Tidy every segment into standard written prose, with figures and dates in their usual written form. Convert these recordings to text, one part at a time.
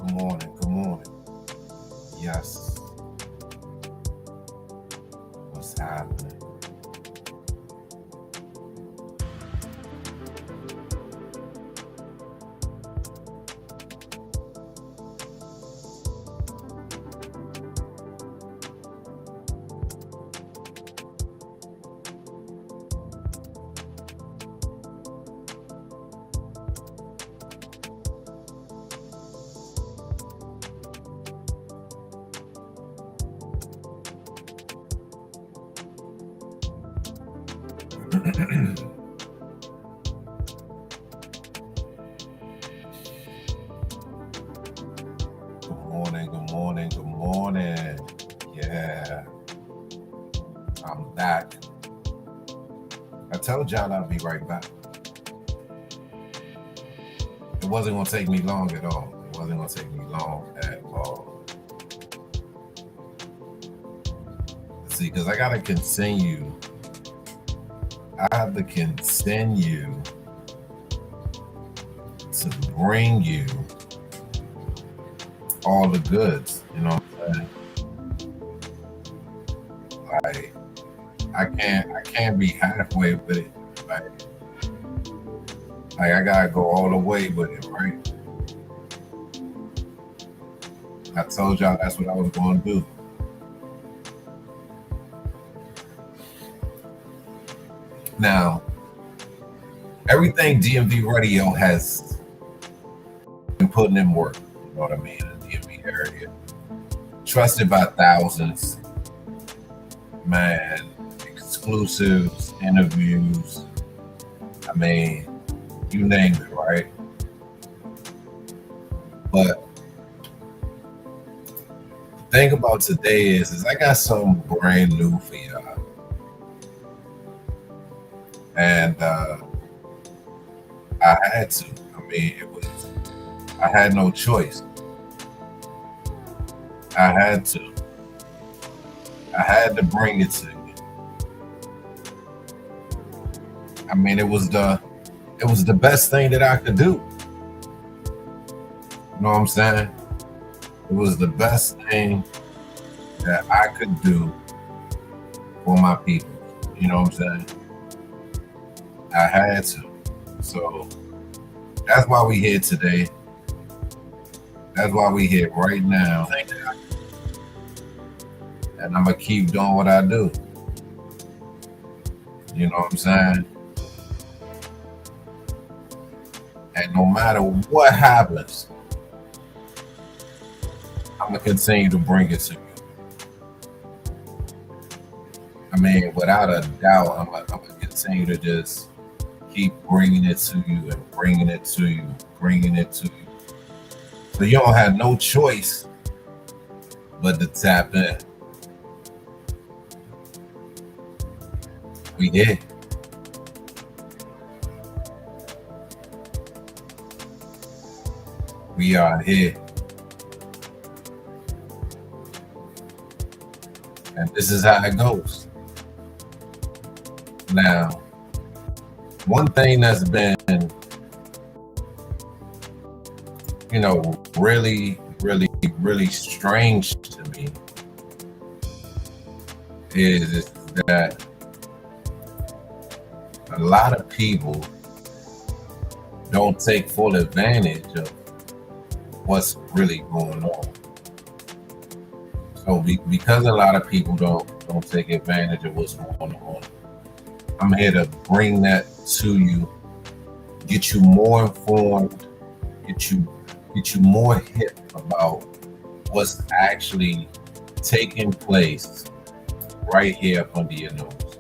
Good morning. Good morning. Yes. What's happening? Good morning. Good morning. Good morning. Yeah, I'm back. I told y'all I'd be right back. It wasn't going to take me long at all. It wasn't going to take me long at all. See, because I got to continue. I have to continue to bring you all the goods. You know what I'm saying? Like, I can't be halfway with it. Like I gotta go all the way with it, right? I told y'all that's what I was going to do. Now, everything DMV Radio has been putting in work. You know what I mean? In the DMV area, trusted by thousands. Man, exclusives, interviews. I mean, you name it, right? But the thing about today is I got something brand new for y'all. And I had to. I mean, I had no choice. I had to. I had to bring it to you. I mean, it was the best thing that I could do. You know what I'm saying? It was the best thing that I could do for my people. You know what I'm saying? I had to. So that's why we here today. That's why we here right now. And I'm going to keep doing what I do. You know what I'm saying? And no matter what happens, I'm going to continue to bring it to you. I mean, without a doubt, I'm going to continue to just keep bringing it to you and bringing it to you, bringing it to you. So you don't have no choice but to tap in. We here. We are here. And this is how it goes. Now, one thing that's been, really, really, really strange to me is that a lot of people don't take full advantage of what's really going on. So because a lot of people don't take advantage of what's going on, I'm here to bring that to you, get you more informed, get you more hip about what's actually taking place right here up under your nose.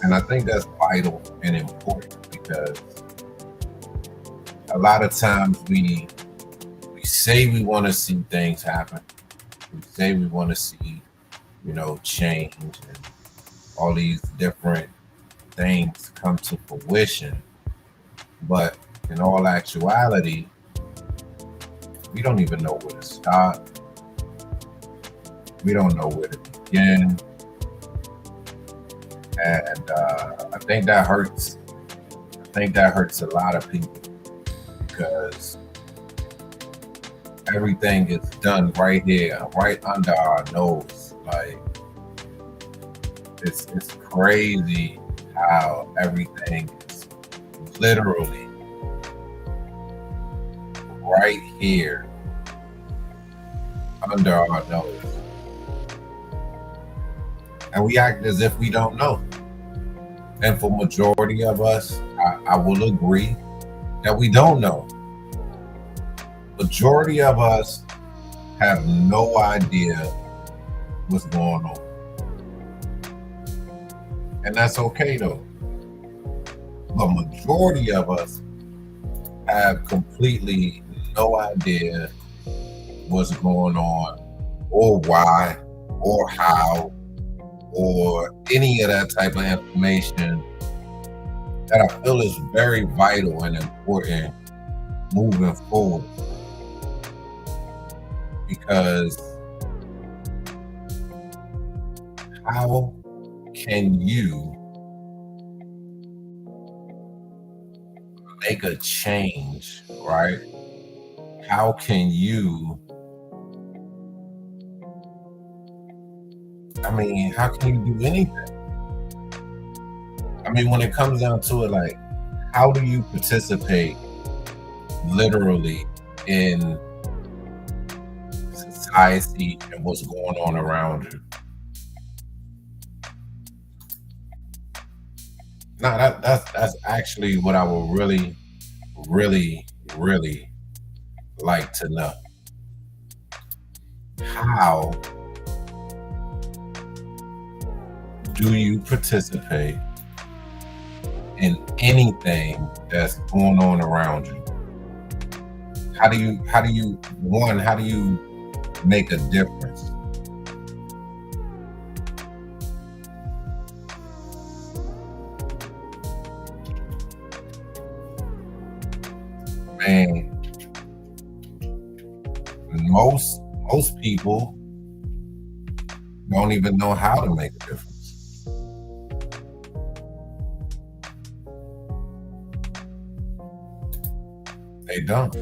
And I think that's vital and important because a lot of times we say we want to see things happen. We say we want to see, change and all these different things come to fruition. But in all actuality, we don't even know where to start. We don't know where to begin. And I think that hurts. I think that hurts a lot of people because everything is done right here, right under our nose. Like it's crazy how everything is literally right here under our nose. And we act as if we don't know. And for majority of us, I will agree that we don't know. Majority of us have no idea what's going on. And that's okay though. But majority of us have completely no idea what's going on or why or how or any of that type of information that I feel is very vital and important moving forward. Because how can you make a change, right? How can you, how can you do anything? When it comes down to it, like, how do you participate literally in society and what's going on around you? No, that's actually what I would really, really, really like to know. How do you participate in anything that's going on around you? How do you make a difference? Man, most people don't even know how to make a difference. They don't.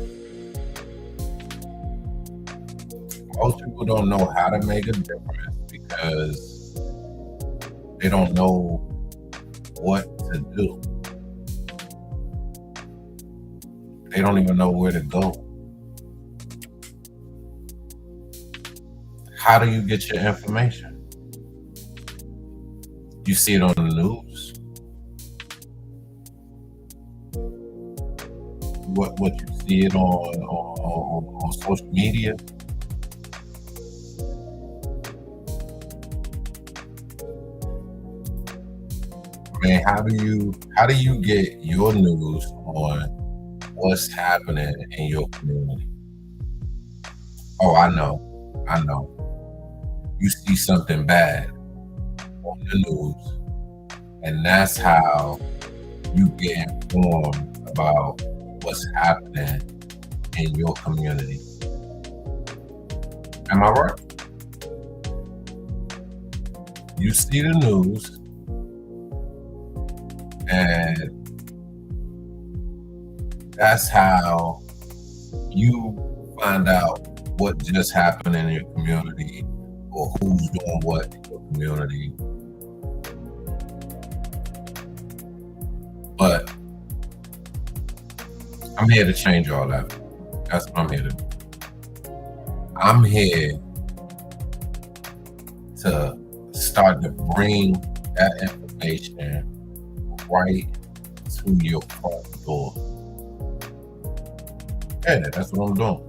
Most people don't know how to make a difference because they don't know what to do. They don't even know where to go. How do you get your information? You see it on the news. What you see it on social media. Man, how do you get your news on what's happening in your community? Oh, I know. You see something bad on the news, and that's how you get informed about what's happening in your community. Am I right? You see the news, and that's how you find out what just happened in your community or who's doing what in your community. But I'm here to change all that. That's what I'm here to do. I'm here to start to bring that information right to your front door. Yeah, that's what I'm doing.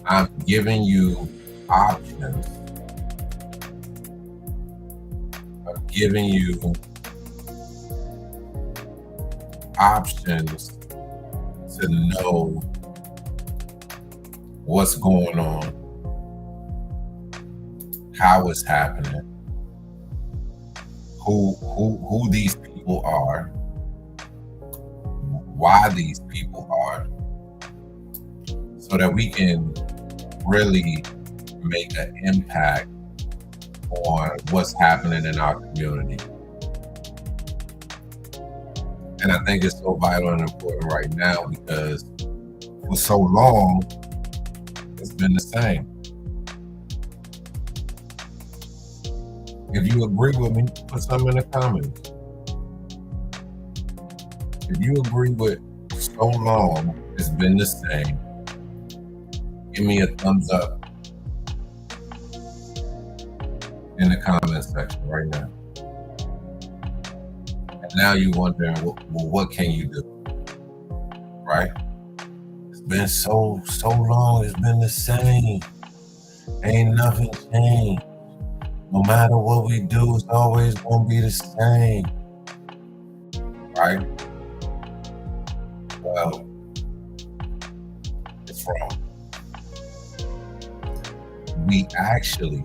I'm giving you options. I'm giving you options to know what's going on, how it's happening, who these people are, why these people are, so that we can really make an impact on what's happening in our community. And I think it's so vital and important right now because for so long, it's been the same. If you agree with me, put something in the comments. If you agree with so long, it's been the same, give me a thumbs up in the comment section right now. And now you're wondering, well, what can you do? Right? It's been so long, it's been the same. Ain't nothing changed. No matter what we do, it's always gonna be the same. Right? Well, it's wrong. We actually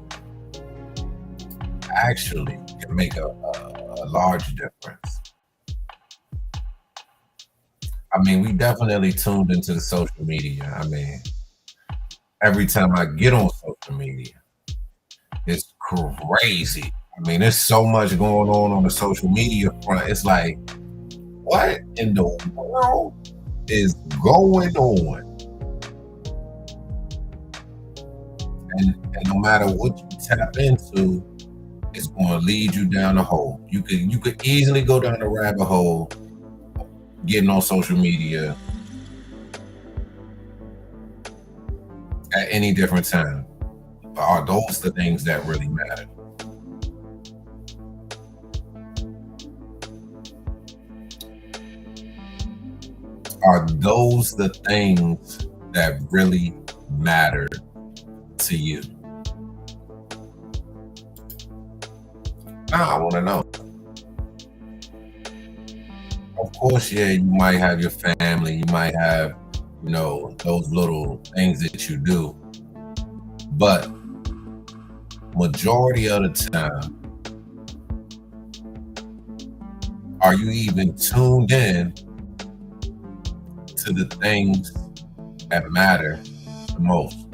can make a large difference. I mean, we definitely tuned into the social media. I mean, every time I get on social media, it's crazy. I mean, there's so much going on the social media front. It's like, what in the world is going on? And no matter what you tap into, it's going to lead you down the hole. You could easily go down the rabbit hole getting on social media at any different time. Are those the things that really matter? Are those the things that really matter to you? I want to know. Of course, yeah, you might have your family, you might have, those little things that you do, but majority of the time, are you even tuned in to the things that matter the most?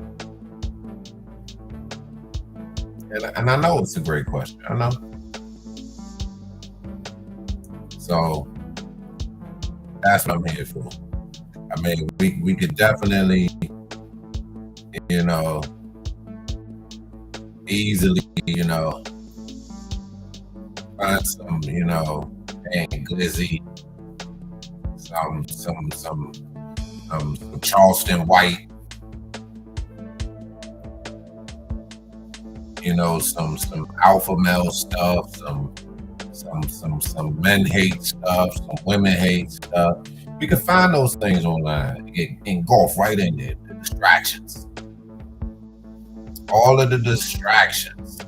And I know it's a great question. I know. So that's what I'm here for. I mean, we could definitely, easily, find some, and glizzy, some Charleston White, some alpha male stuff, some men hate stuff, some women hate stuff. We can find those things online. It engulf right in there. The distractions. All of the distractions.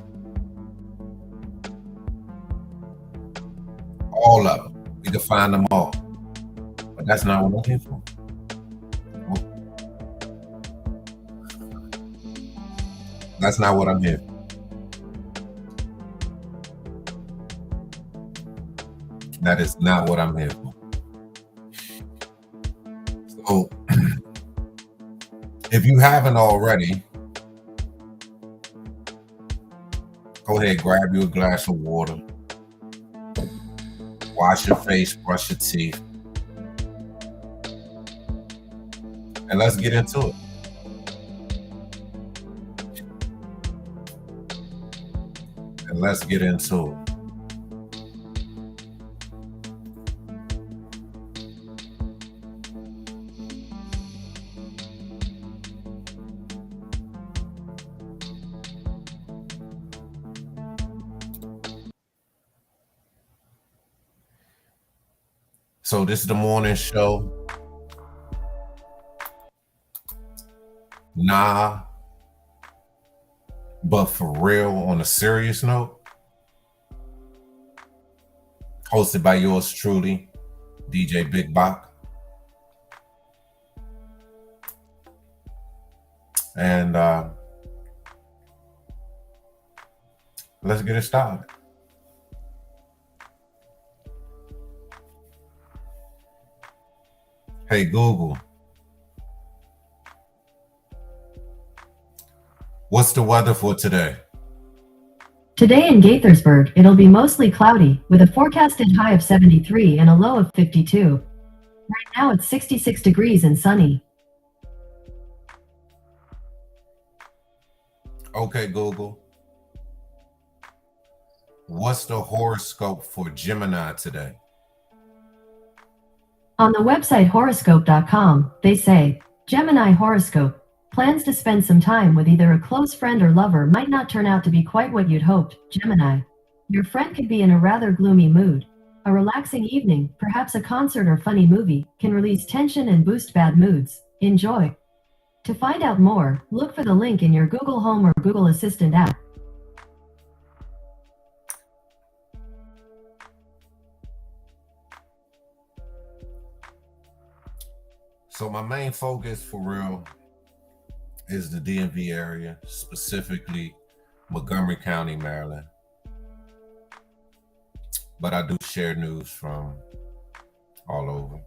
All of them. We can find them all. But that's not what I'm here for. That's not what I'm here for. That is not what I'm here for. So, if you haven't already, go ahead, grab you a glass of water, wash your face, brush your teeth, and let's get into it. Let's get into it. So this is the morning show. Nah, but for real, on a serious note, hosted by yours truly, DJ Big Bak. And let's get it started. Hey Google, what's the weather for today? Today in Gaithersburg, it'll be mostly cloudy, with a forecasted high of 73 and a low of 52. Right now it's 66 degrees and sunny. Okay, Google. What's the horoscope for Gemini today? On the website horoscope.com, they say, Gemini horoscope. Plans to spend some time with either a close friend or lover might not turn out to be quite what you'd hoped, Gemini. Your friend could be in a rather gloomy mood. A relaxing evening, perhaps a concert or funny movie, can release tension and boost bad moods. Enjoy. To find out more, look for the link in your Google Home or Google Assistant app. So my main focus for real is the DMV area, specifically Montgomery County, Maryland. But I do share news from all over.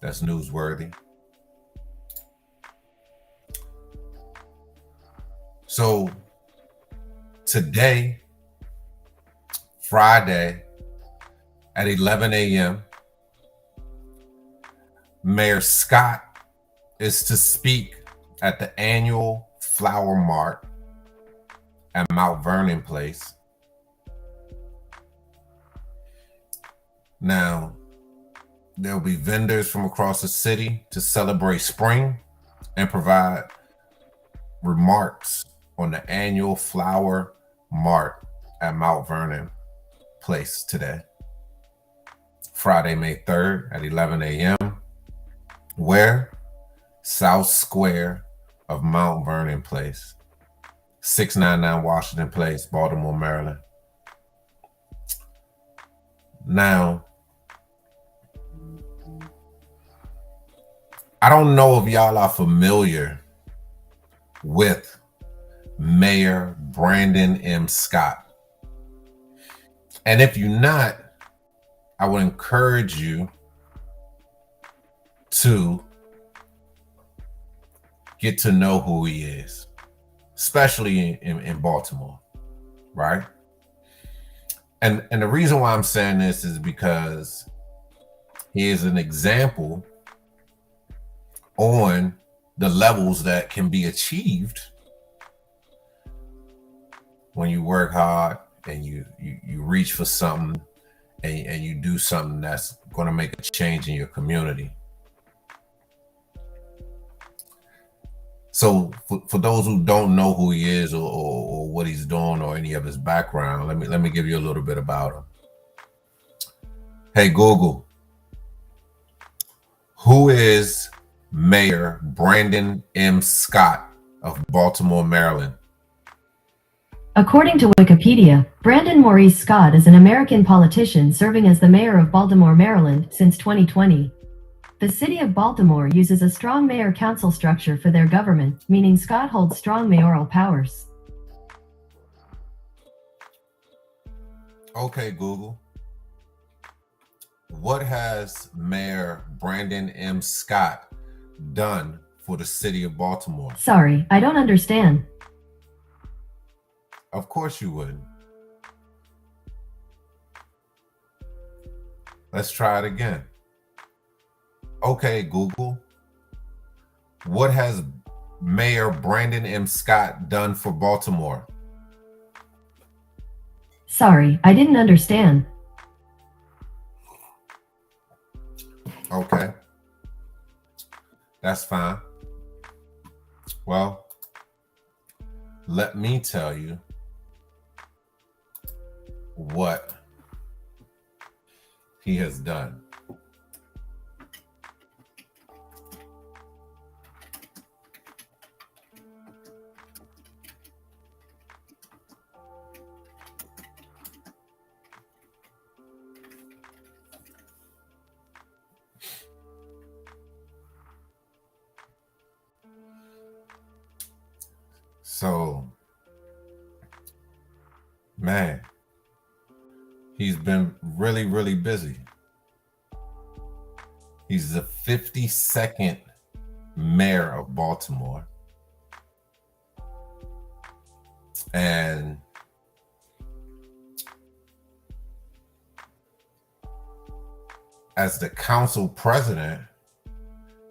That's newsworthy. So today, Friday at 11 a.m., Mayor Scott is to speak at the annual Flower Mart at Mount Vernon Place. Now, there'll be vendors from across the city to celebrate spring and provide remarks on the annual Flower Mart at Mount Vernon Place today, Friday, May 3rd at 11 a.m. Where? South Square of Mount Vernon Place, 699 Washington Place, Baltimore, Maryland. Now, I don't know if y'all are familiar with Mayor Brandon M. Scott. And if you're not, I would encourage you to get to know who he is, especially in Baltimore, right? And the reason why I'm saying this is because he is an example on the levels that can be achieved when you work hard and you reach for something and you do something that's going to make a change in your community. So for those who don't know who he is or what he's doing or any of his background, let me give you a little bit about him. Hey Google, who is Mayor Brandon M. Scott of Baltimore, Maryland? According to Wikipedia, Brandon Maurice Scott is an American politician serving as the mayor of Baltimore, Maryland since 2020. The city of Baltimore uses a strong mayor-council structure for their government, meaning Scott holds strong mayoral powers. Okay, Google. What has Mayor Brandon M. Scott done for the city of Baltimore? Sorry, I don't understand. Of course you wouldn't. Let's try it again. Okay, Google. What has Mayor Brandon M. Scott done for Baltimore? Sorry, I didn't understand. Okay. That's fine. Well, let me tell you what he has done. So, man, he's been really, really busy. He's the 52nd mayor of Baltimore. And as the council president,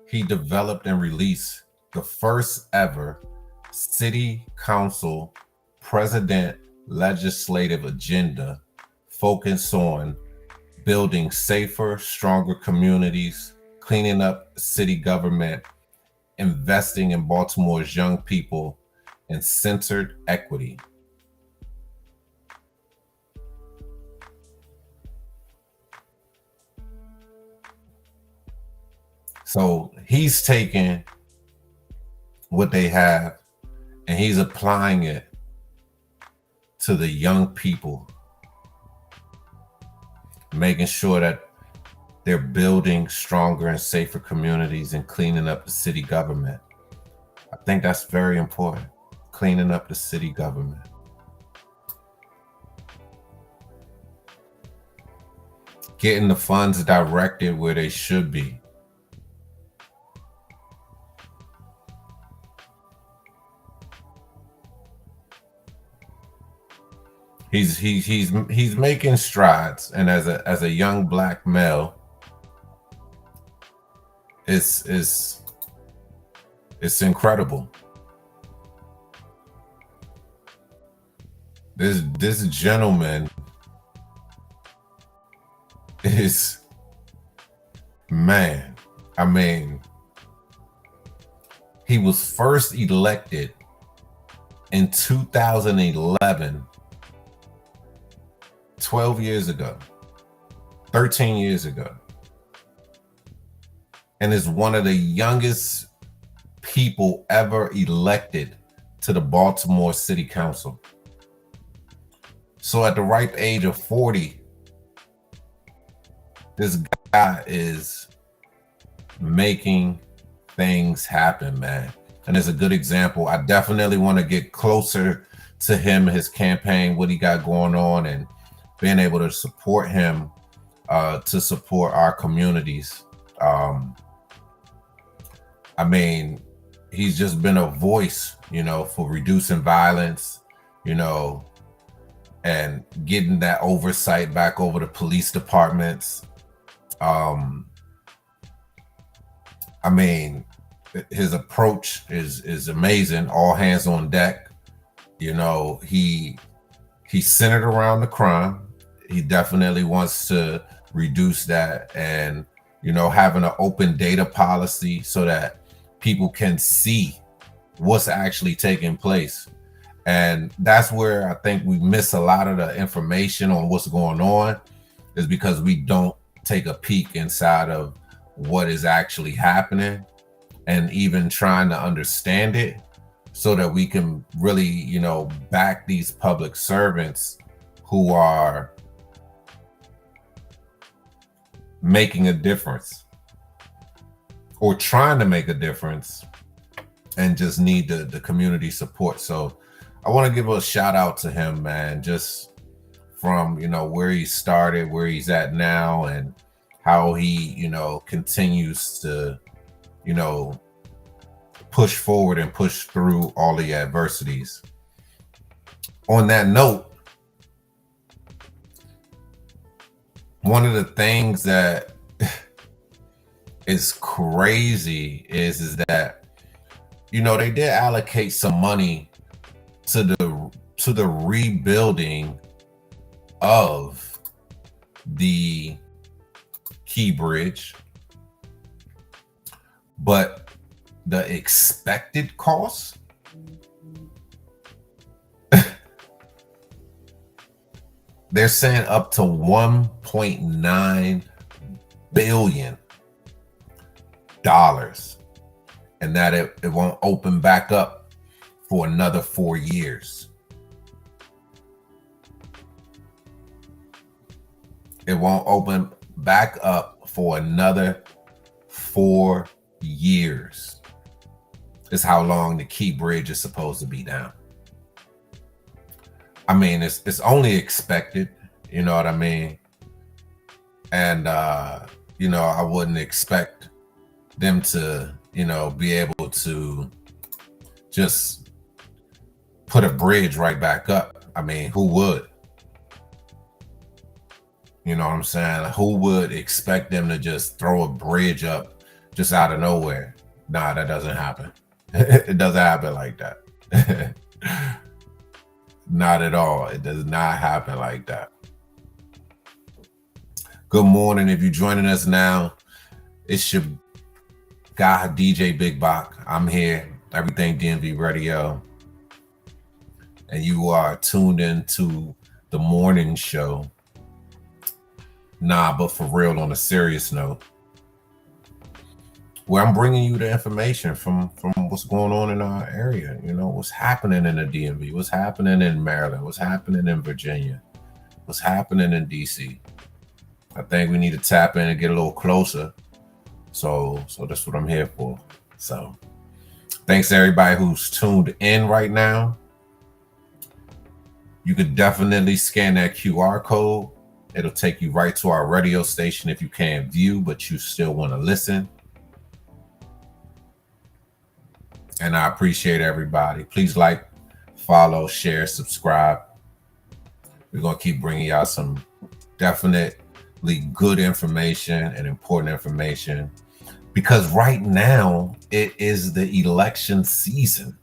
he developed and released the first ever city council president legislative agenda focus on building safer, stronger communities, cleaning up city government, investing in Baltimore's young people, and centered equity. So he's taking what they have and he's applying it to the young people, making sure that they're building stronger and safer communities and cleaning up the city government. I think that's very important, cleaning up the city government. Getting the funds directed where they should be. He's making strides, and as a young black male, it's incredible. This gentleman is, man, I mean, he was first elected in 2011, 12 years ago, 13 years ago, and is one of the youngest people ever elected to the Baltimore City Council. So at the ripe age of 40, this guy is making things happen, man. And it's a good example. I definitely want to get closer to him, his campaign, what he got going on, and being able to support him, to support our communities. I mean, he's just been a voice, for reducing violence, and getting that oversight back over the police departments. I mean, his approach is amazing. All hands on deck. He's centered around the crime. He definitely wants to reduce that, and having an open data policy so that people can see what's actually taking place. And that's where I think we miss a lot of the information on what's going on, is because we don't take a peek inside of what is actually happening and even trying to understand it, so that we can really, back these public servants who are making a difference or trying to make a difference and just need the community support. So I want to give a shout out to him, man, just from, where he started, where he's at now, and how he, continues to, push forward and push through all the adversities. On that note, one of the things that is crazy is that, they did allocate some money to the rebuilding of the Key Bridge, but the expected cost they're saying up to $1.9 billion, and that it won't open back up for another 4 years. It won't open back up for another 4 years. Is how long the Key Bridge is supposed to be down. I mean, it's only expected, you know what I mean? And, I wouldn't expect them to, be able to just put a bridge right back up. I mean, who would? You know what I'm saying? Who would expect them to just throw a bridge up just out of nowhere? Nah, that doesn't happen. It doesn't happen like that. Not at all. It does not happen like that. Good morning. If you're joining us now, it's your guy, DJ Big Bak. I'm here, Everything DMV Radio. And you are tuned into the morning show. Nah, but for real, on a serious note, where I'm bringing you the information from what's going on in our area. You know, what's happening in the DMV, what's happening in Maryland, what's happening in Virginia, what's happening in DC. I think we need to tap in and get a little closer. So that's what I'm here for. So thanks to everybody who's tuned in right now. You could definitely scan that QR code. It'll take you right to our radio station if you can't view, but you still want to listen. And I appreciate everybody. Please like, follow, share, subscribe. We're going to keep bringing y'all some definitely good information and important information, because right now it is the election season.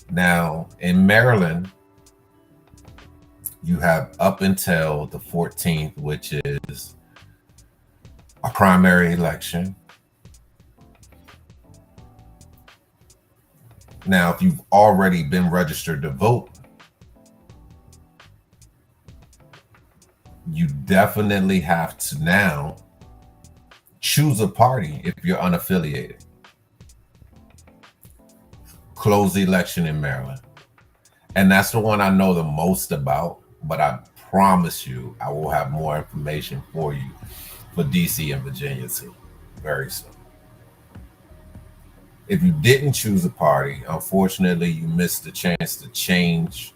Now in Maryland, you have up until the 14th, which is a primary election. Now, if you've already been registered to vote, you definitely have to now choose a party if you're unaffiliated. Close the election in Maryland. And that's the one I know the most about, but I promise you I will have more information for you for DC and Virginia too, very soon. If you didn't choose a party, unfortunately, you missed the chance to change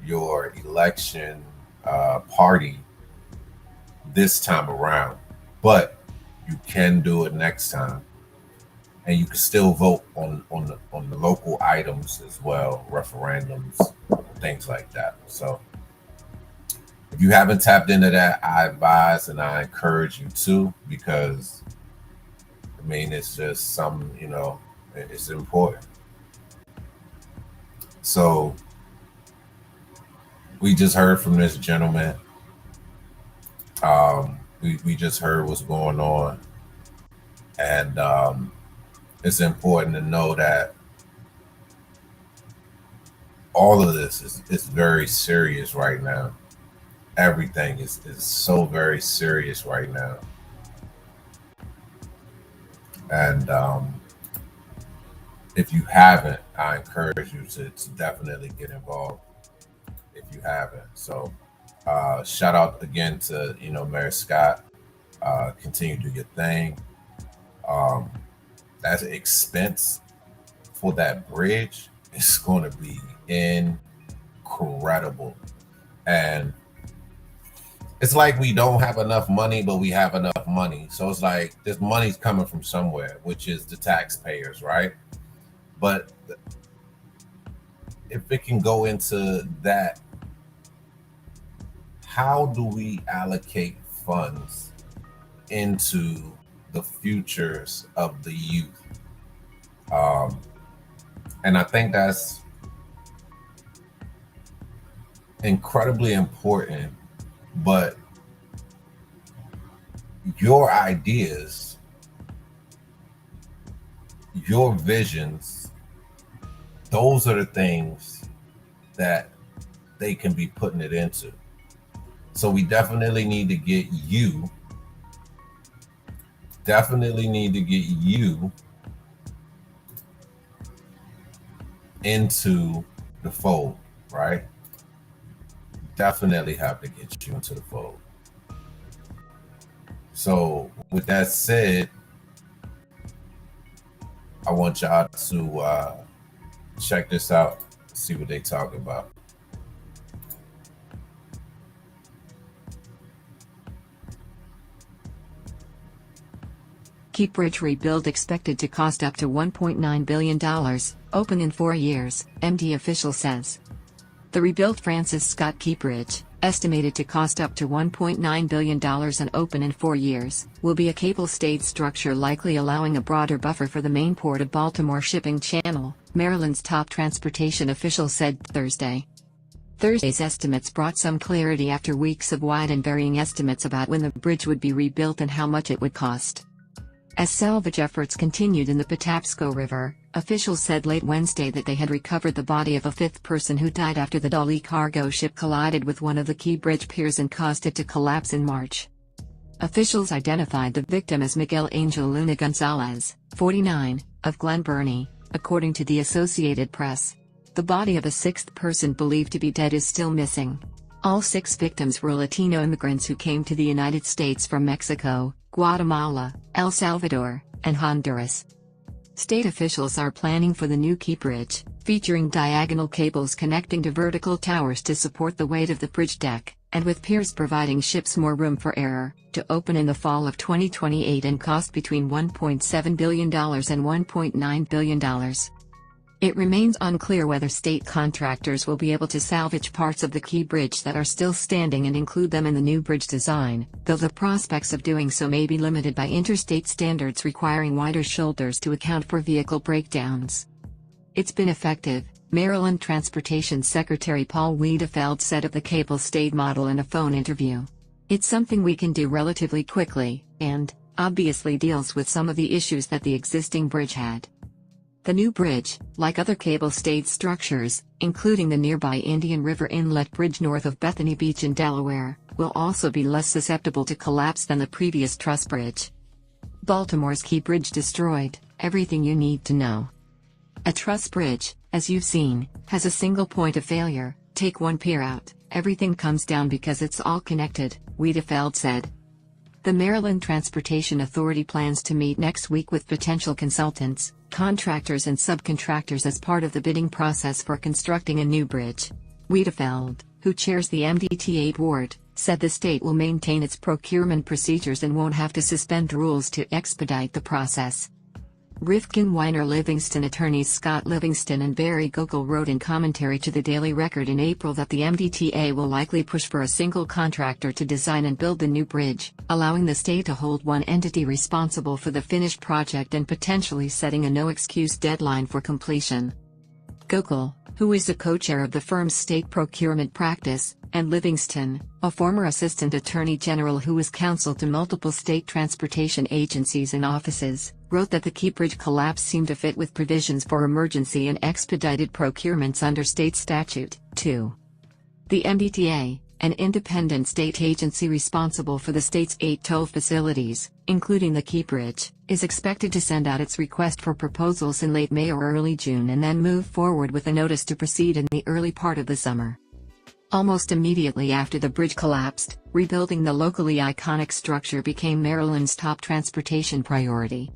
your election party this time around. But you can do it next time. And you can still vote on the local items as well, referendums, things like that. So if you haven't tapped into that, I advise and I encourage you to, because I mean, it's just some, you know, it's important. So we just heard from this gentleman. We just heard what's going on. And it's important to know that all of this is very serious right now. Everything is so very serious right now. And if you haven't, I encourage you to definitely get involved if you haven't. So shout out again to, you know, Mayor Scott. Continue to do your thing. That expense for that bridge is going to be incredible. And it's like we don't have enough money, but we have enough money. So it's like this money's coming from somewhere, which is the taxpayers, right? But if it can go into that, how do we allocate funds into the futures of the youth? And I think that's incredibly important. But your ideas, your visions, those are the things that they can be putting it into. So we definitely need to get you into the fold, right? Definitely have to get you into the fold. So with that said, I want y'all to check this out, see what they talk about. Keep Bridge rebuild expected to cost up to $1.9 billion, open in 4 years, MD official says. The rebuilt Francis Scott Key Bridge, estimated to cost up to $1.9 billion and open in 4 years, will be a cable-stayed structure likely allowing a broader buffer for the main port of Baltimore shipping channel, Maryland's top transportation official said Thursday. Thursday's estimates brought some clarity after weeks of wide and varying estimates about when the bridge would be rebuilt and how much it would cost. As salvage efforts continued in the Patapsco River, officials said late Wednesday that they had recovered the body of a fifth person who died after the Dali cargo ship collided with one of the key bridge piers and caused it to collapse in March. Officials identified the victim as Miguel Angel Luna Gonzalez, 49, of Glen Burnie, according to the Associated Press. The body of a sixth person believed to be dead is still missing. All 6 victims were Latino immigrants who came to the United States from Mexico, Guatemala, El Salvador, and Honduras. State officials are planning for the new key bridge, featuring diagonal cables connecting to vertical towers to support the weight of the bridge deck, and with piers providing ships more room for error, to open in the fall of 2028 and cost between $1.7 billion and $1.9 billion. It remains unclear whether state contractors will be able to salvage parts of the key bridge that are still standing and include them in the new bridge design, though the prospects of doing so may be limited by interstate standards requiring wider shoulders to account for vehicle breakdowns. It's been effective, Maryland Transportation Secretary Paul Wiedefeld said of the cable-stayed model in a phone interview. It's something we can do relatively quickly, and, obviously deals with some of the issues that the existing bridge had. The new bridge, like other cable-stayed structures, including the nearby Indian River Inlet Bridge north of Bethany Beach in Delaware, will also be less susceptible to collapse than the previous truss bridge. Baltimore's key bridge destroyed, everything you need to know. A truss bridge, as you've seen, has a single point of failure. Take one pier out, everything comes down because it's all connected, Wiedefeld said. The Maryland Transportation Authority plans to meet next week with potential consultants, contractors and subcontractors as part of the bidding process for constructing a new bridge. Wiedefeld, who chairs the MDTA board, said the state will maintain its procurement procedures and won't have to suspend rules to expedite the process. Rifkin Weiner Livingston attorneys Scott Livingston and Barry Gogol wrote in commentary to the Daily Record in April that the MDTA will likely push for a single contractor to design and build the new bridge, allowing the state to hold one entity responsible for the finished project and potentially setting a no-excuse deadline for completion. Gogol, who is the co-chair of the firm's state procurement practice, and Livingston, a former assistant attorney general who was counsel to multiple state transportation agencies and offices, wrote that the key bridge collapse seemed to fit with provisions for emergency and expedited procurements under state statute, too. The MDTA, an independent state agency responsible for the state's 8 toll facilities, including the key bridge, is expected to send out its request for proposals in late May or early June and then move forward with a notice to proceed in the early part of the summer. Almost immediately after the bridge collapsed, rebuilding the locally iconic structure became Maryland's top transportation priority.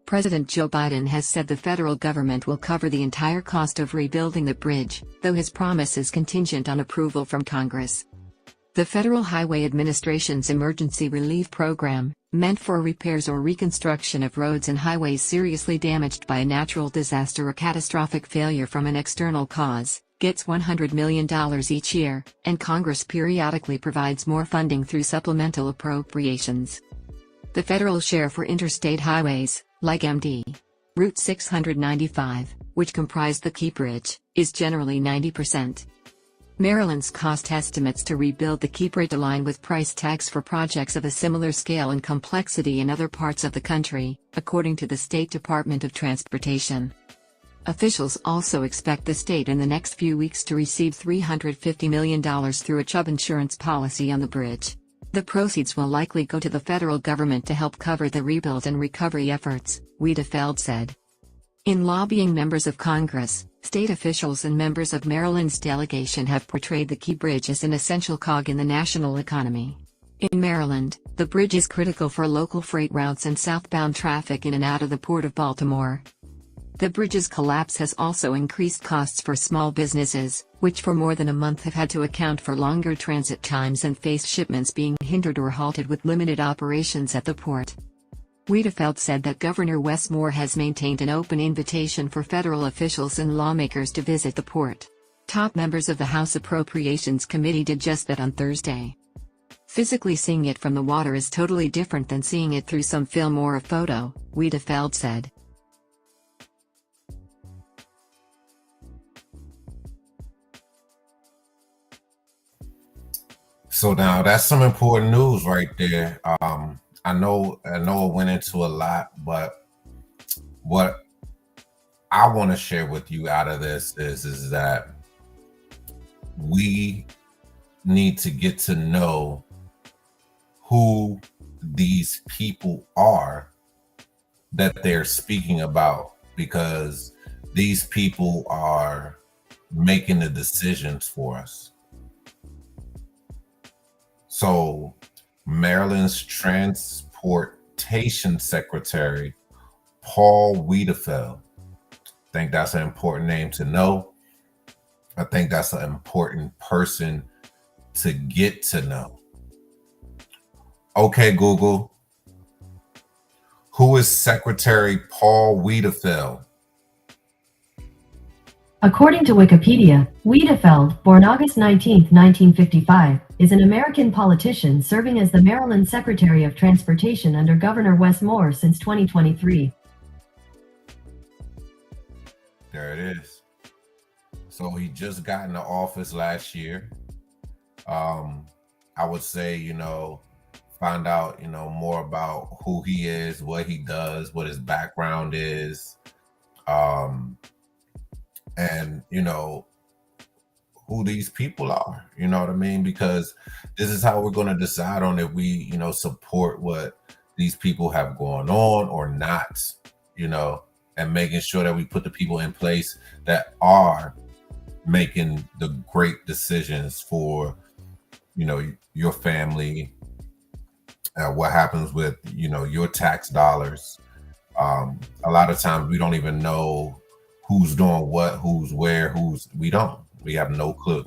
President Joe Biden has said the federal government will cover the entire cost of rebuilding the bridge, though his promise is contingent on approval from Congress. The Federal Highway Administration's Emergency Relief Program, meant for repairs or reconstruction of roads and highways seriously damaged by a natural disaster or catastrophic failure from an external cause, gets $100 million each year, and Congress periodically provides more funding through supplemental appropriations. The federal share for interstate highways, like MD. Route 695, which comprise the Key Bridge, is generally 90%. Maryland's cost estimates to rebuild the Key Bridge align with price tags for projects of a similar scale and complexity in other parts of the country, according to the State Department of Transportation. Officials also expect the state in the next few weeks to receive $350 million through a Chubb insurance policy on the bridge. The proceeds will likely go to the federal government to help cover the rebuild and recovery efforts, Wiedefeld said. In lobbying members of Congress, state officials and members of Maryland's delegation have portrayed the Key Bridge as an essential cog in the national economy. In Maryland, the bridge is critical for local freight routes and southbound traffic in and out of the Port of Baltimore. The bridge's collapse has also increased costs for small businesses, which for more than a month have had to account for longer transit times and face shipments being hindered or halted with limited operations at the port. Wiedefeld said that Governor Wes Moore has maintained an open invitation for federal officials and lawmakers to visit the port. Top members of the House Appropriations Committee did just that on Thursday. Physically seeing it from the water is totally different than seeing it through some film or a photo, Wiedefeld said. So now that's some important news right there. I know it went into a lot, but what I want to share with you out of this is that we need to get to know who these people are that they're speaking about, because these people are making the decisions for us. So Maryland's Transportation Secretary, Paul Wiedefeld, I think that's an important name to know. I think that's an important person to get to know. Okay, Google, who is Secretary Paul Wiedefeld? According to Wikipedia, Wiedefeld, born August 19, 1955, is an American politician serving as the Maryland Secretary of Transportation under Governor Wes Moore since 2023. There it is. So he just got into office last year. I would say, find out, more about who he is, what he does, what his background is, and who these people are, you know what I mean? Because this is how we're going to decide on if we, support what these people have going on or not, and making sure that we put the people in place that are making the great decisions for, your family, what happens with, your tax dollars. A lot of times we don't even know who's doing what, who's where, we have no clue.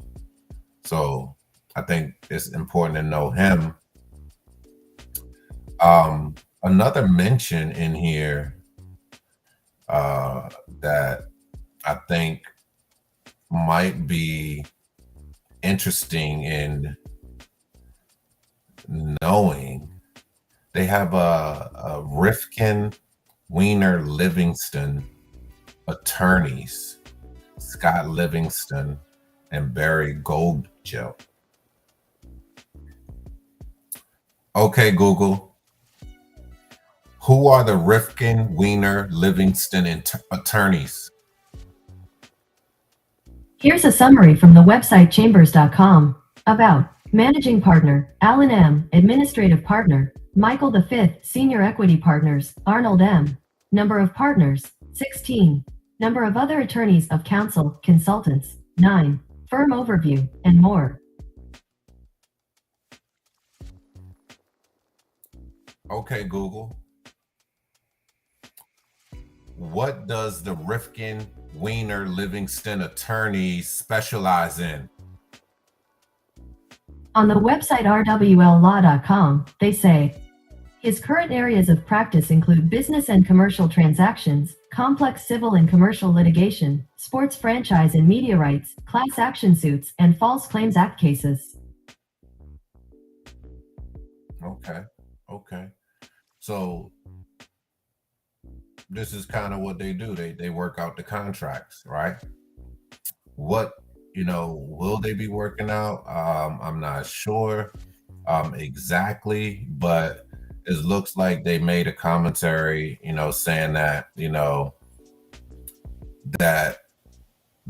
So I think it's important to know him. Another mention in here that I think might be interesting in knowing, they have a Rifkin, Weiner, Livingston attorneys, Scott Livingston and Barry Goldgel. Okay, Google, who are the Rifkin, Weiner, Livingston attorneys? Here's a summary from the website chambers.com. About: Managing Partner, Alan M., Administrative Partner, Michael V., Senior Equity Partners, Arnold M. Number of partners, 16. Number of other attorneys of counsel, consultants, 9. Firm overview, and more. Okay, Google, what does the Rifkin, Weiner, Livingston attorneys specialize in? On the website rwllaw.com, they say, his current areas of practice include business and commercial transactions, complex civil and commercial litigation, sports franchise and media rights, class action suits, and False Claims Act cases. Okay. So this is kind of what they do. They work out the contracts, right? What, will they be working out? I'm not sure exactly, but it looks like they made a commentary, saying that, that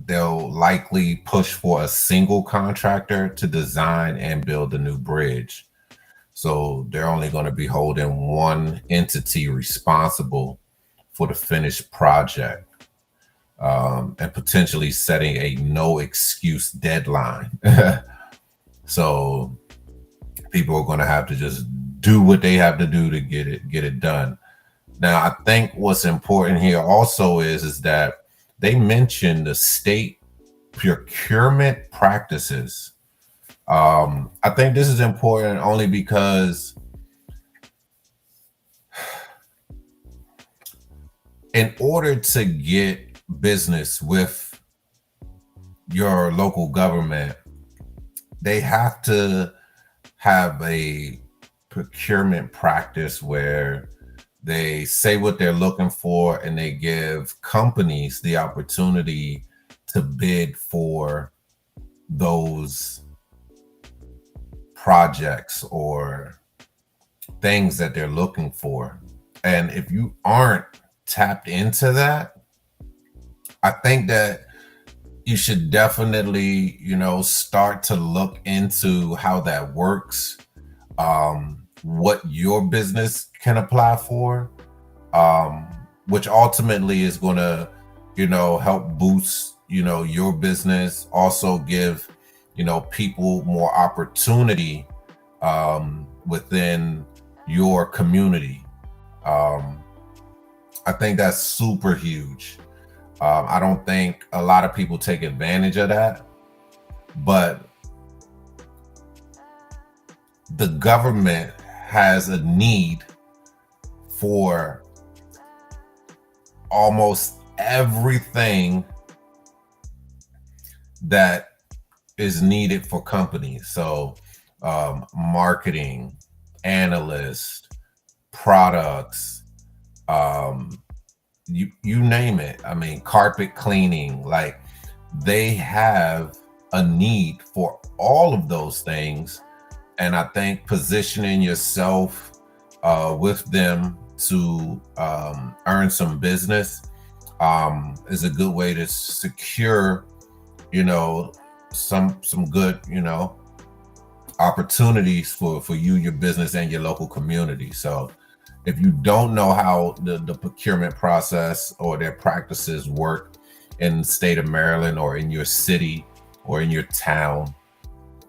they'll likely push for a single contractor to design and build a new bridge. So they're only going to be holding one entity responsible for the finished project, and potentially setting a no excuse deadline. So people are going to have to just do what they have to do to get it done. Now, I think what's important here also is that they mentioned the state procurement practices. I think this is important only because in order to get business with your local government, they have to have a procurement practice where they say what they're looking for and they give companies the opportunity to bid for those projects or things that they're looking for. And if you aren't tapped into that, I think that you should definitely, start to look into how that works, what your business can apply for, which ultimately is going to, help boost, your business, also give, people more opportunity within your community. I think that's super huge. I don't think a lot of people take advantage of that, but the government has a need for almost everything that is needed for companies. So marketing, analysts, products, you name it. I mean, carpet cleaning, like they have a need for all of those things. And I think positioning yourself with them to earn some business is a good way to secure, some good, opportunities for you, your business, and your local community. So if you don't know how the procurement process or their practices work in the state of Maryland or in your city or in your town,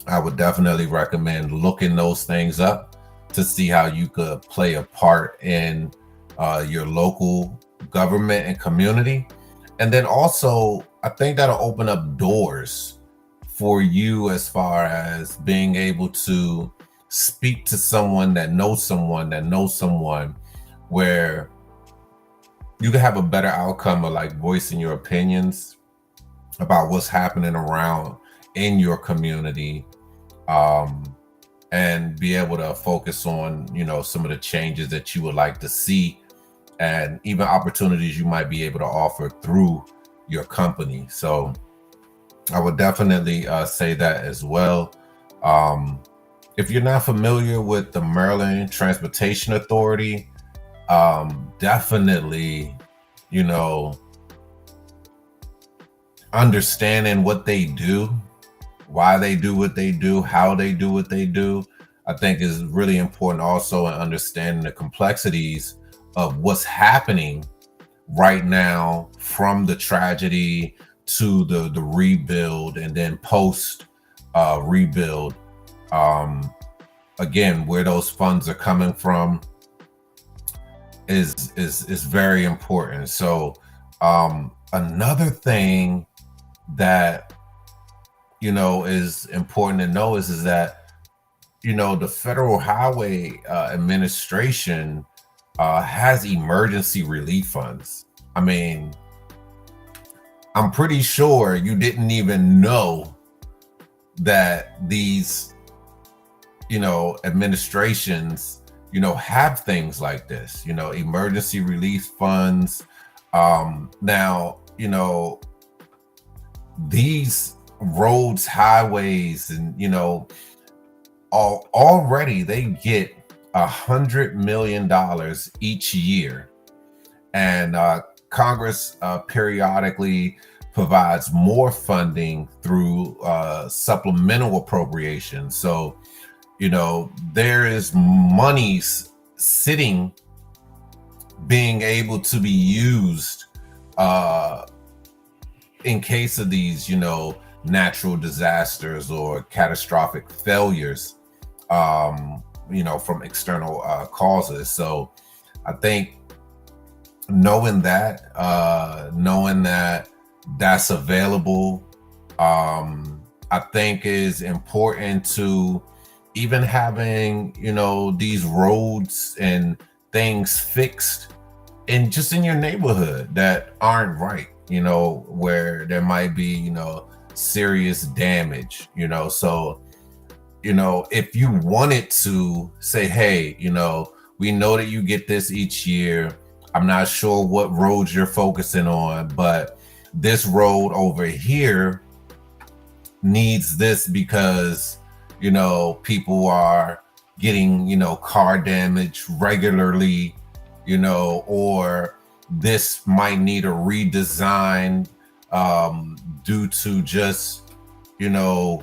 I would definitely recommend looking those things up to see how you could play a part in your local government and community. And then also, I think that'll open up doors for you as far as being able to speak to someone that knows someone that knows someone, where you can have a better outcome of like voicing your opinions about what's happening around in your community, and be able to focus on, some of the changes that you would like to see and even opportunities you might be able to offer through your company. So I would definitely say that as well. If you're not familiar with the Maryland Transportation Authority, definitely, understanding what they do, why they do what they do, how they do what they do, I think is really important also in understanding the complexities of what's happening right now, from the tragedy to the rebuild and then post rebuild. Again, where those funds are coming from is very important. So another thing that is important to know is that the Federal Highway Administration has emergency relief funds. I mean, I'm pretty sure you didn't even know that these administrations have things like this, emergency relief funds. Now, these roads, highways, and already they get $100 million each year, and Congress periodically provides more funding through supplemental appropriations. So there is monies sitting, being able to be used in case of these natural disasters or catastrophic failures, from external causes. So I think knowing that that's available, I think is important to even having, these roads and things fixed and just in your neighborhood that aren't right, where there might be, serious damage, you know. So, you know, if you wanted to say, hey, you know, we know that you get this each year. I'm not sure what roads you're focusing on, but this road over here needs this because, you know, people are getting, you know, car damage regularly, you know, or this might need a redesign due to just, you know,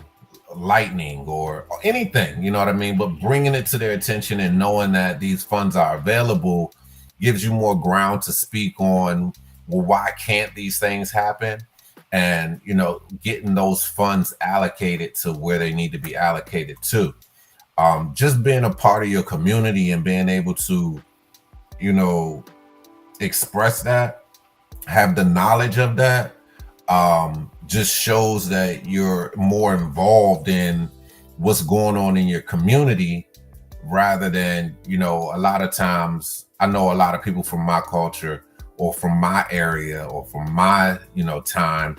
lightning or anything, you know what I mean? But bringing it to their attention and knowing that these funds are available gives you more ground to speak on, well, why can't these things happen? And, you know, getting those funds allocated to where they need to be allocated to. Just being a part of your community and being able to, you know, express that, have the knowledge of that, just shows that you're more involved in what's going on in your community rather than, you know, a lot of times I know a lot of people from my culture or from my area or from my, you know, time,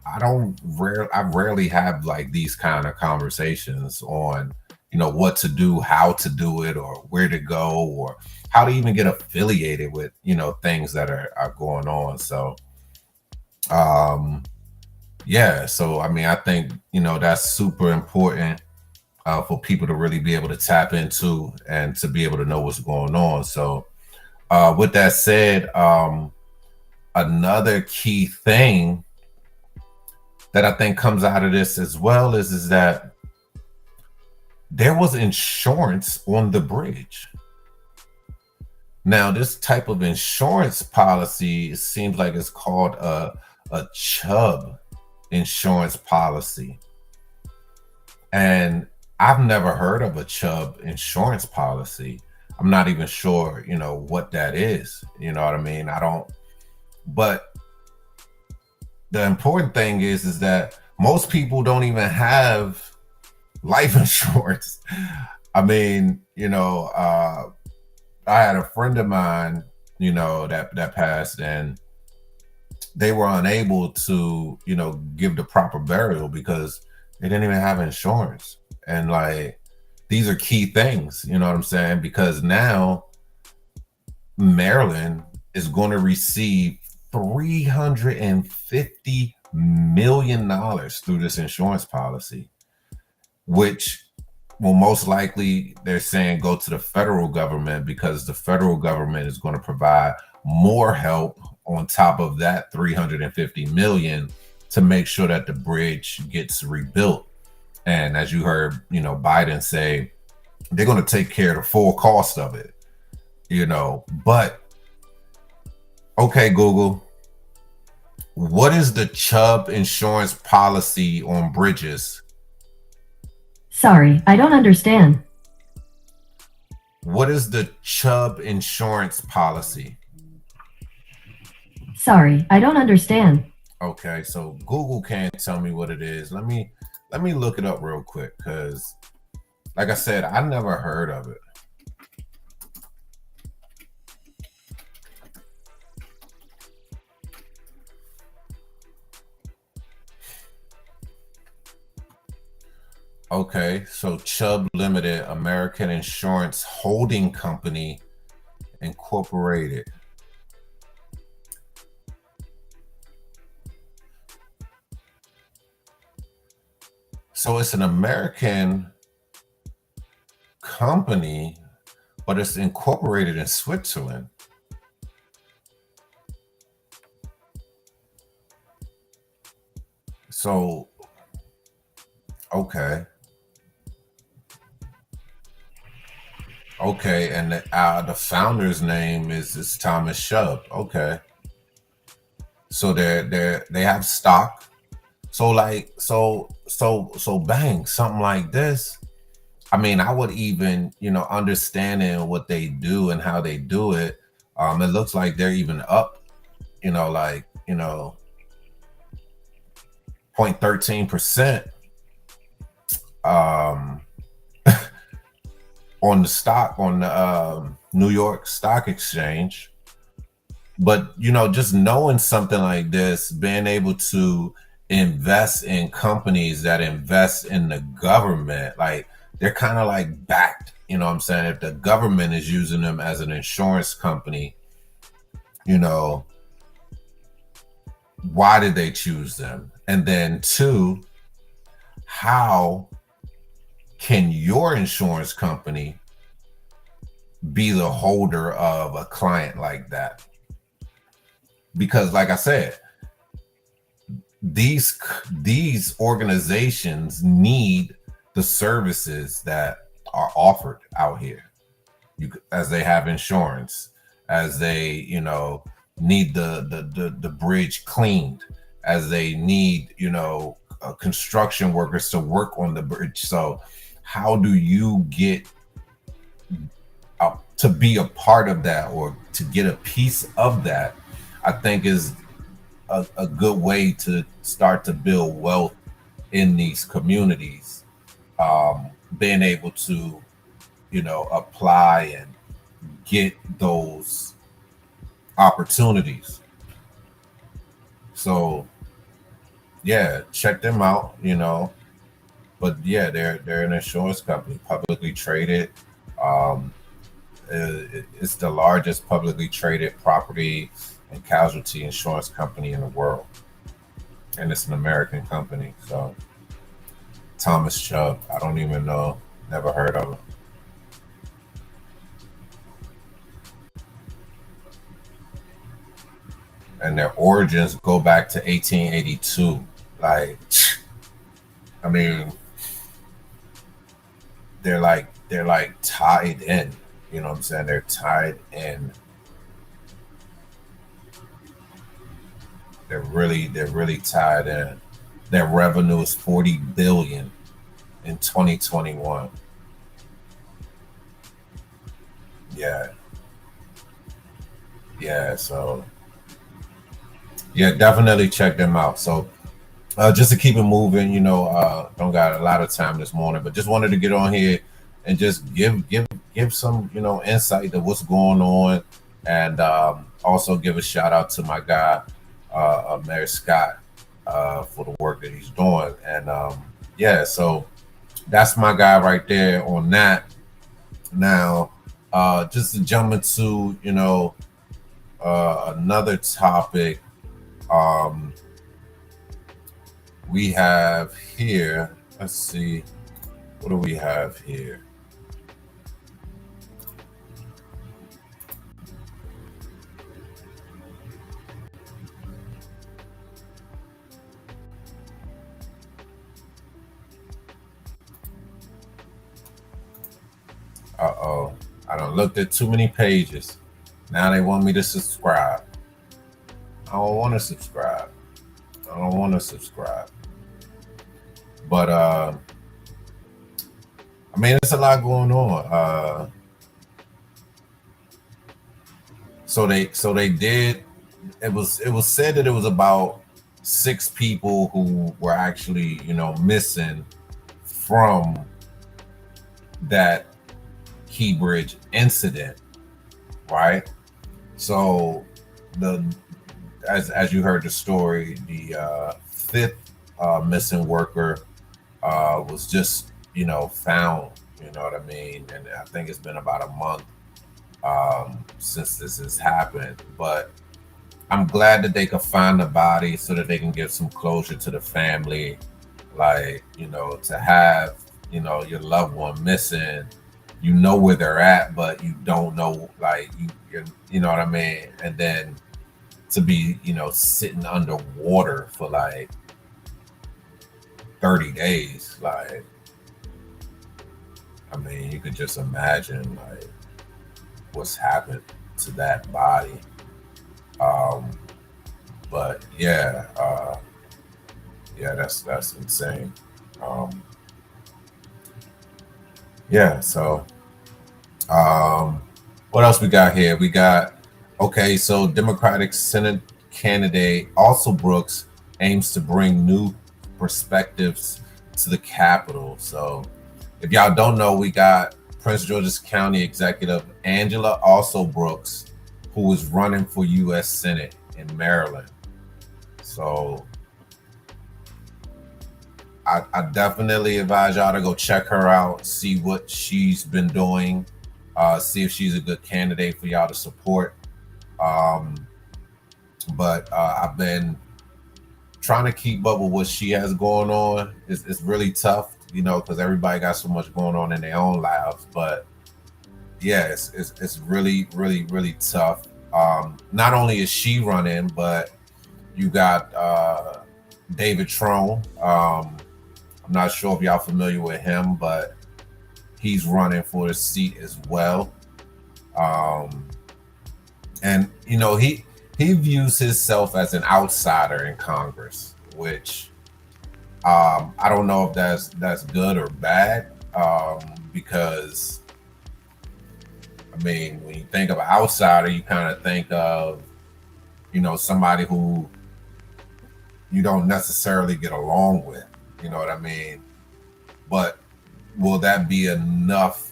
I rarely have like these kind of conversations on, you know, what to do, how to do it, or where to go, or how to even get affiliated with, you know, things that are going on. So, yeah. So, I mean, I think, you know, that's super important for people to really be able to tap into and to be able to know what's going on. So, with that said, another key thing that I think comes out of this as well is that there was insurance on the bridge. Now, this type of insurance policy, it seems like it's called a Chubb insurance policy. And I've never heard of a Chubb insurance policy. I'm not even sure, you know, what that is. You know what I mean? But the important thing is that most people don't even have life insurance. I mean, you know, I had a friend of mine, you know, that passed, and they were unable to, you know, give the proper burial because they didn't even have insurance. And like, these are key things, you know what I'm saying? Because now Maryland is going to receive $350 million through this insurance policy, which will most likely, they're saying, go to the federal government, because the federal government is going to provide more help on top of that 350 million to make sure that the bridge gets rebuilt. And as you heard, you know, Biden say, they're going to take care of the full cost of it, you know. But okay, Google, what is the Chubb insurance policy on bridges? Sorry, I don't understand. What is the Chubb insurance policy? Sorry, I don't understand. Okay, so Google can't tell me what it is. Let me look it up real quick, because like I said, I never heard of it. Okay, so Chubb Limited, American Insurance Holding Company, Incorporated. So it's an American company, but it's incorporated in Switzerland. So, okay. Okay, and the founder's name is Thomas Chubb. Okay, so they have stock. So like so bang, something like this. I mean, I would even, you know, understanding what they do and how they do it. It looks like they're even up, you know, like, you know, 0.13%. On the stock, on the New York Stock Exchange. But, you know, just knowing something like this, being able to invest in companies that invest in the government. Like, they're kind of like backed, you know what I'm saying? If the government is using them as an insurance company, you know, why did they choose them? And then two, how can your insurance company be the holder of a client like that? Because like I said, these organizations need the services that are offered out here. As they have insurance, as they, you know, need the bridge cleaned, as they need, you know, construction workers to work on the bridge. So how do you get to be a part of that, or to get a piece of that? I think is a good way to start to build wealth in these communities. Being able to, you know, apply and get those opportunities. So yeah, check them out, you know. But yeah, they're an insurance company, publicly traded. Um, it's the largest publicly traded property and casualty insurance company in the world, and it's an American company. So Thomas Chubb, I don't even know, never heard of him. And their origins go back to 1882. Like, I mean, they're like tied in. You know what I'm saying? They're tied in. They're really tied in. Their revenue is 40 billion in 2021. Yeah. Yeah, so yeah, definitely check them out. So just to keep it moving, you know, don't got a lot of time this morning, but just wanted to get on here and just give some, you know, insight to what's going on, and also give a shout out to my guy, Mayor Scott, for the work that he's doing. And yeah, so that's my guy right there on that. Now, just to jump into, you know, another topic. We have here, let's see, what do we have here? Uh-oh, I done looked at too many pages. Now they want me to subscribe. I don't want to subscribe. I don't want to subscribe. But I mean, there's a lot going on. So they did. It was said that it was about 6 people who were actually, you know, missing from that Key Bridge incident, right? So as you heard the story, the 5th missing worker was just, you know, found, you know what I mean? And I think it's been about a month since this has happened, but I'm glad that they could find the body so that they can give some closure to the family. Like, you know, to have, you know, your loved one missing, you know where they're at, but you don't know, like, you know what I mean? And then to be, you know, sitting underwater for like 30 days, like, I mean, you could just imagine like what's happened to that body. But yeah, that's insane. Yeah, so what else we got here? We got, okay, so Democratic Senate candidate also Brooks aims to bring new perspectives to the Capitol. So if y'all don't know, we got Prince George's County Executive Angela Also Brooks, who is running for U.S. Senate in Maryland. So I definitely advise y'all to go check her out, see what she's been doing, see if she's a good candidate for y'all to support. But I've been trying to keep up with what she has going on. It's really tough, you know, because everybody got so much going on in their own lives. But yeah, it's really, really, really tough. Not only is she running, but you got David Trone. I'm not sure if y'all familiar with him, but he's running for a seat as well. And you know, he views himself as an outsider in Congress, which I don't know if that's good or bad, because I mean, when you think of an outsider, you kind of think of, you know, somebody who you don't necessarily get along with, you know what I mean? But will that be enough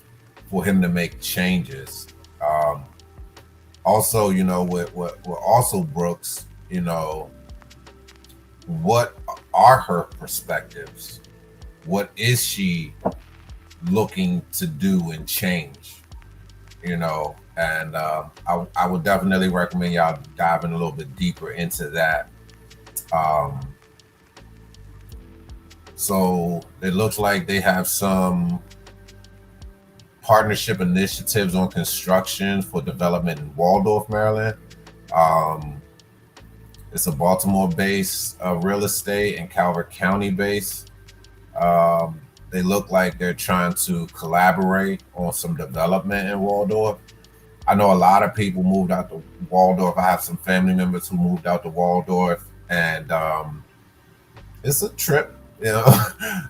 for him to make changes? Also, you know, with also Brooks, you know, what are her perspectives? What is she looking to do and change? You know, and I would definitely recommend y'all diving a little bit deeper into that. So it looks like they have some partnership initiatives on construction for development in Waldorf, Maryland. It's a Baltimore-based real estate and Calvert County-based. They look like they're trying to collaborate on some development in Waldorf. I know a lot of people moved out to Waldorf. I have some family members who moved out to Waldorf, and it's a trip, you know.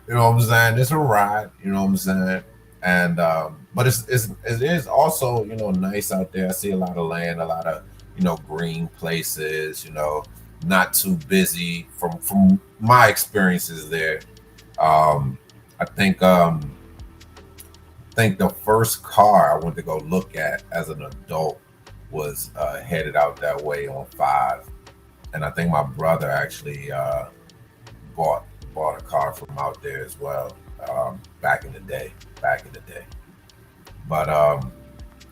You know what I'm saying? It's a ride, you know what I'm saying? And but it is also, you know, nice out there. I see a lot of land, a lot of, you know, green places, you know, not too busy from my experiences there. I think the first car I went to go look at as an adult was headed out that way on 5, and I think my brother actually bought a car from out there as well, back in the day. But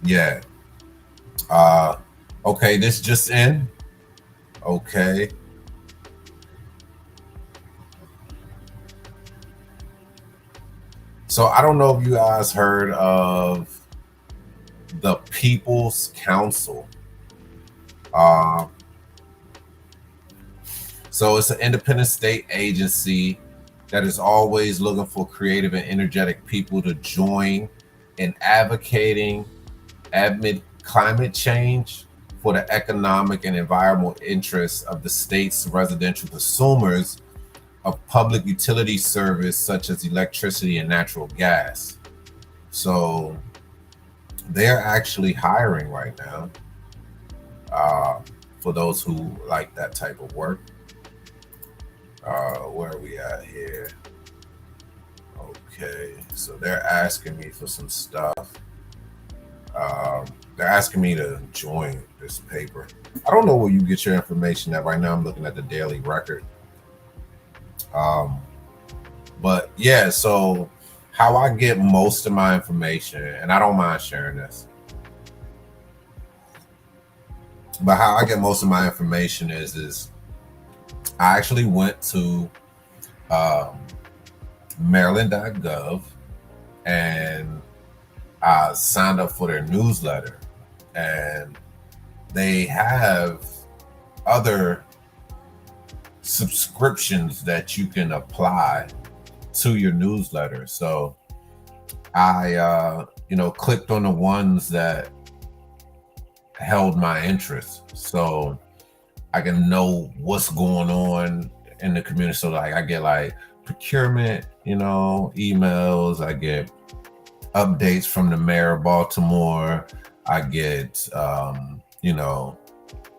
yeah. Okay, this just in. Okay. So I don't know if you guys heard of the People's Council. So it's an independent state agency that is always looking for creative and energetic people to join in advocating amid climate change for the economic and environmental interests of the state's residential consumers of public utility service such as electricity and natural gas. So they're actually hiring right now, for those who like that type of work. Where are we at here? Okay, so they're asking me for some stuff. They're asking me to join this paper. I don't know where you get your information at. Right now I'm looking at the Daily Record. But yeah, so how I get most of my information, and I don't mind sharing this, but how I get most of my information is I actually went to Maryland.gov and I signed up for their newsletter, and they have other subscriptions that you can apply to your newsletter. So I clicked on the ones that held my interest, so I can know what's going on in the community. So like I get like procurement, you know, emails, I get updates from the mayor of Baltimore, I get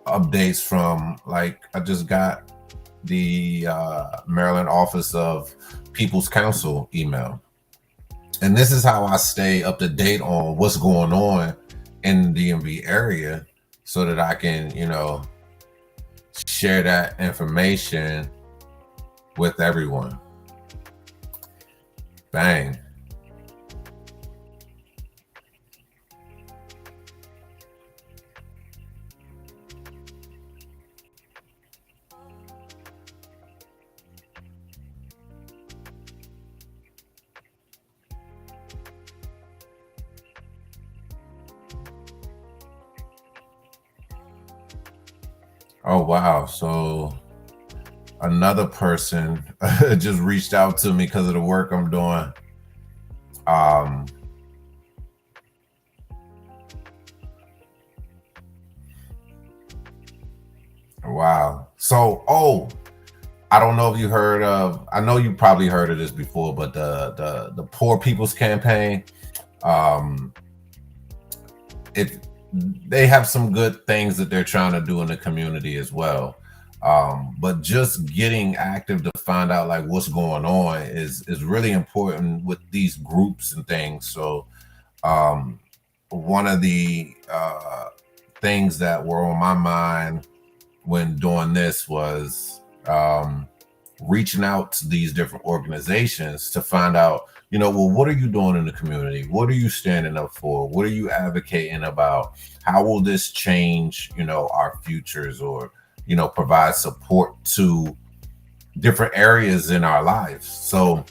updates from, like, I just got the Maryland Office of People's Council email. And this is how I stay up to date on what's going on in the DMV area, so that I can, you know, share that information with everyone. Bang. Oh, wow. So another person just reached out to me because of the work I'm doing. Wow. So, I don't know if you heard of, I know you probably heard of this before, but the Poor People's Campaign, if they have some good things that they're trying to do in the community as well. But just getting active to find out like what's going on is really important with these groups and things. So one of the things that were on my mind when doing this was reaching out to these different organizations to find out, well, what are you doing in the community? What are you standing up for? What are you advocating about? How will this change, our futures, or, provide support to different areas in our lives? So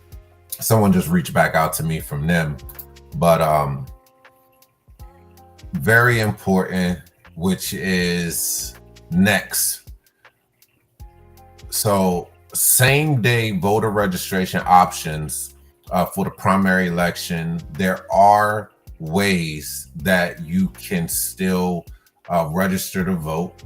someone just reached back out to me from them, but very important, which is next. So same day voter registration options for the primary election. There are ways that you can still register to vote.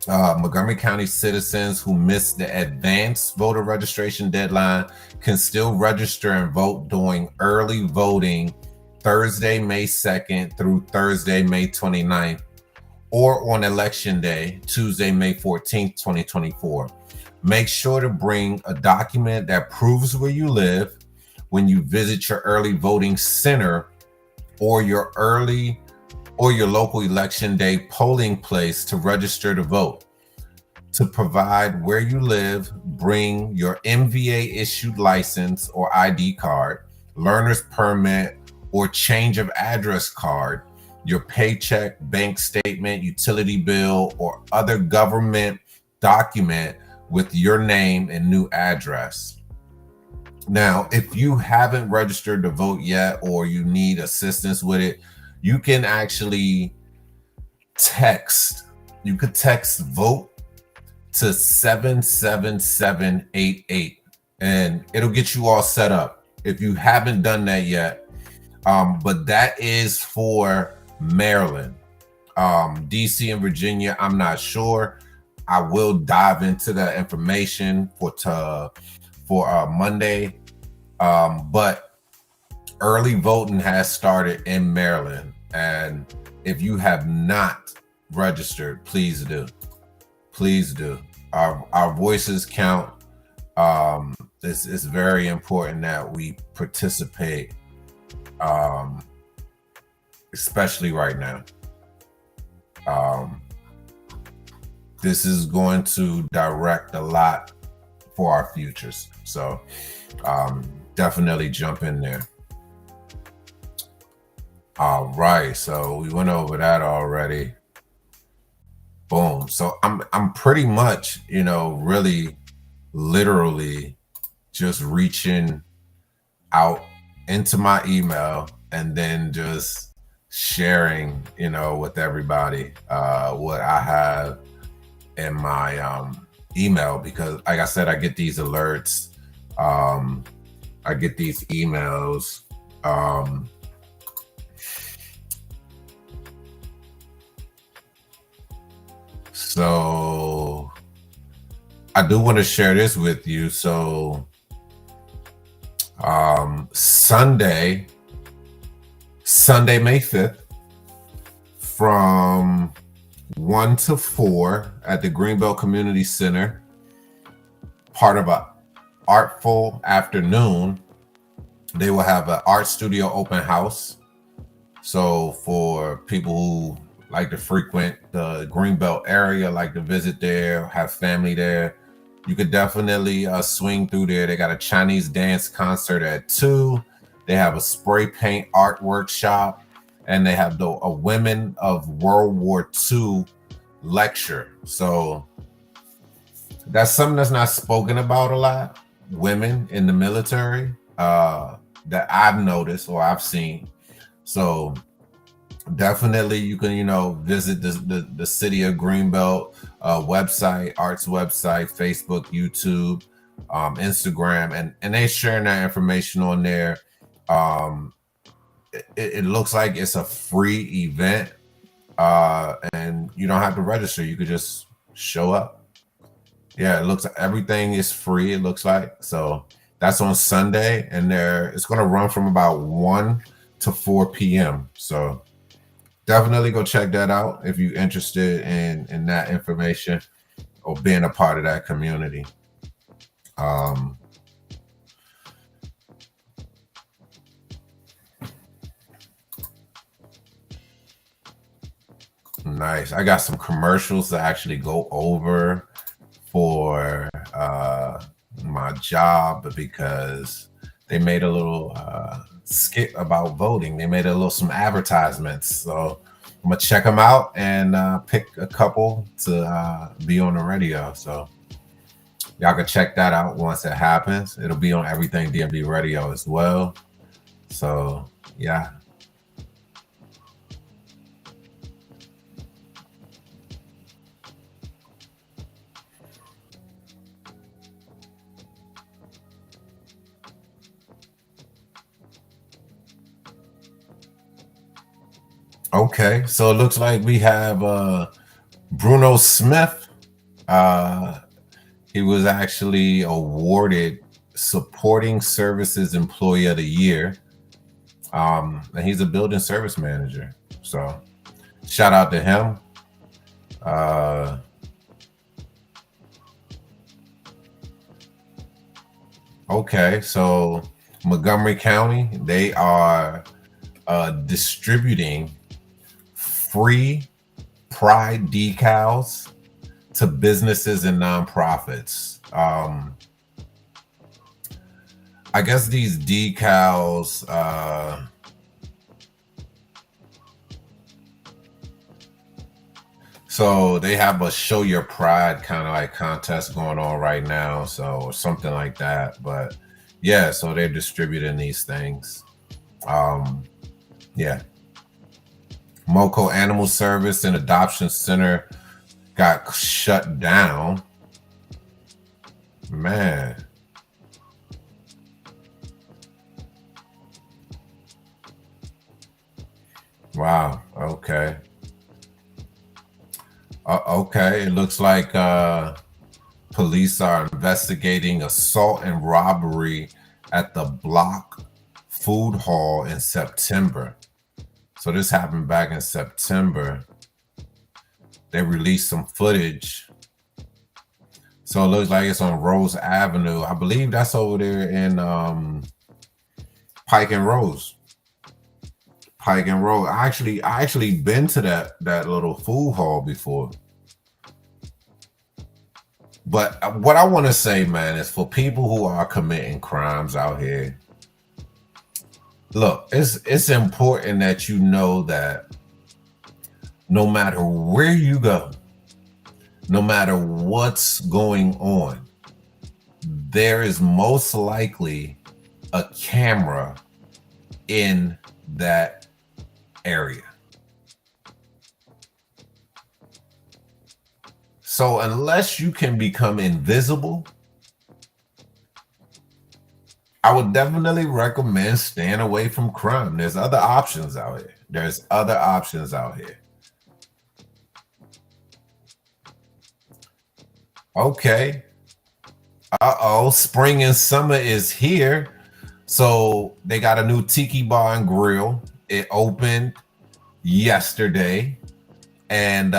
Montgomery County citizens who missed the advanced voter registration deadline can still register and vote during early voting Thursday, May 2nd through Thursday, May 29th, or on election day, Tuesday, May 14th, 2024. Make sure to bring a document that proves where you live when you visit your early voting center or your local election day polling place to register to vote. To provide where you live, bring your MVA issued license or ID card, learner's permit, or change of address card, your paycheck, bank statement, utility bill, or other government document with your name and new address. Now, if you haven't registered to vote yet, or you need assistance with it, you can actually text. You could text vote to 77788, and it'll get you all set up if you haven't done that yet. But that is for Maryland. DC and Virginia, I'm not sure. I will dive into that information for Monday. But early voting has started in Maryland, and if you have not registered, please do. Please do. Our voices count. It's very important that we participate, especially right now. This is going to direct a lot for our futures. So definitely jump in there. All right. So we went over that already. Boom. So I'm pretty much, really literally just reaching out into my email and then just sharing, with everybody what I have in my email, because like I said, I get these alerts. I get these emails. So I do want to share this with you. So Sunday, May 5th, from 1 to 4 at the Greenbelt Community Center, part of a artful afternoon, they will have an art studio open house. So for people who like to frequent the Greenbelt area, like to visit there, have family there, you could definitely swing through there. They got a Chinese dance concert at 2. They have a spray paint art workshop, and they have a Women of World War II lecture. So that's something that's not spoken about a lot. Women in the military, that I've noticed or I've seen. So definitely you can, visit the city of Greenbelt website, arts website, Facebook, YouTube, Instagram, and they sharing that information on there. It looks like it's a free event, and you don't have to register. You could just show up. Yeah, it looks like everything is free. It looks like. So that's on Sunday, and it's going to run from about 1 to 4 p.m. So definitely go check that out if you're interested in that information or being a part of that community. Nice. I got some commercials to actually go over for my job, because they made a little skit about voting. They made some advertisements. So I'm going to check them out and pick a couple to be on the radio. So y'all can check that out once it happens. It'll be on Everything DMV Radio as well. So, yeah. Okay, so it looks like we have Bruno Smith. He was actually awarded Supporting Services Employee of the Year. And he's a building service manager. So shout out to him. Okay, so Montgomery County, they are distributing free Pride decals to businesses and nonprofits. I guess these decals, so they have a Show Your Pride kind of like contest going on right now, so or something like that. But yeah, so they're distributing these things. Yeah. Moco Animal Service and Adoption Center got shut down. Man. Wow. Okay. Okay. It looks like police are investigating assault and robbery at the Block Food Hall in September. So this happened back in September. They released some footage. So it looks like it's on Rose Avenue. I believe that's over there in Pike and Rose. Pike and Rose. I actually been to that little food hall before. But what I want to say, man, is for people who are committing crimes out here, look, it's important that you know that no matter where you go, no matter what's going on, there is most likely a camera in that area. So unless you can become invisible, I would definitely recommend staying away from crime. There's other options out here. Okay. Spring and summer is here. So they got a new tiki bar and grill. It opened yesterday. And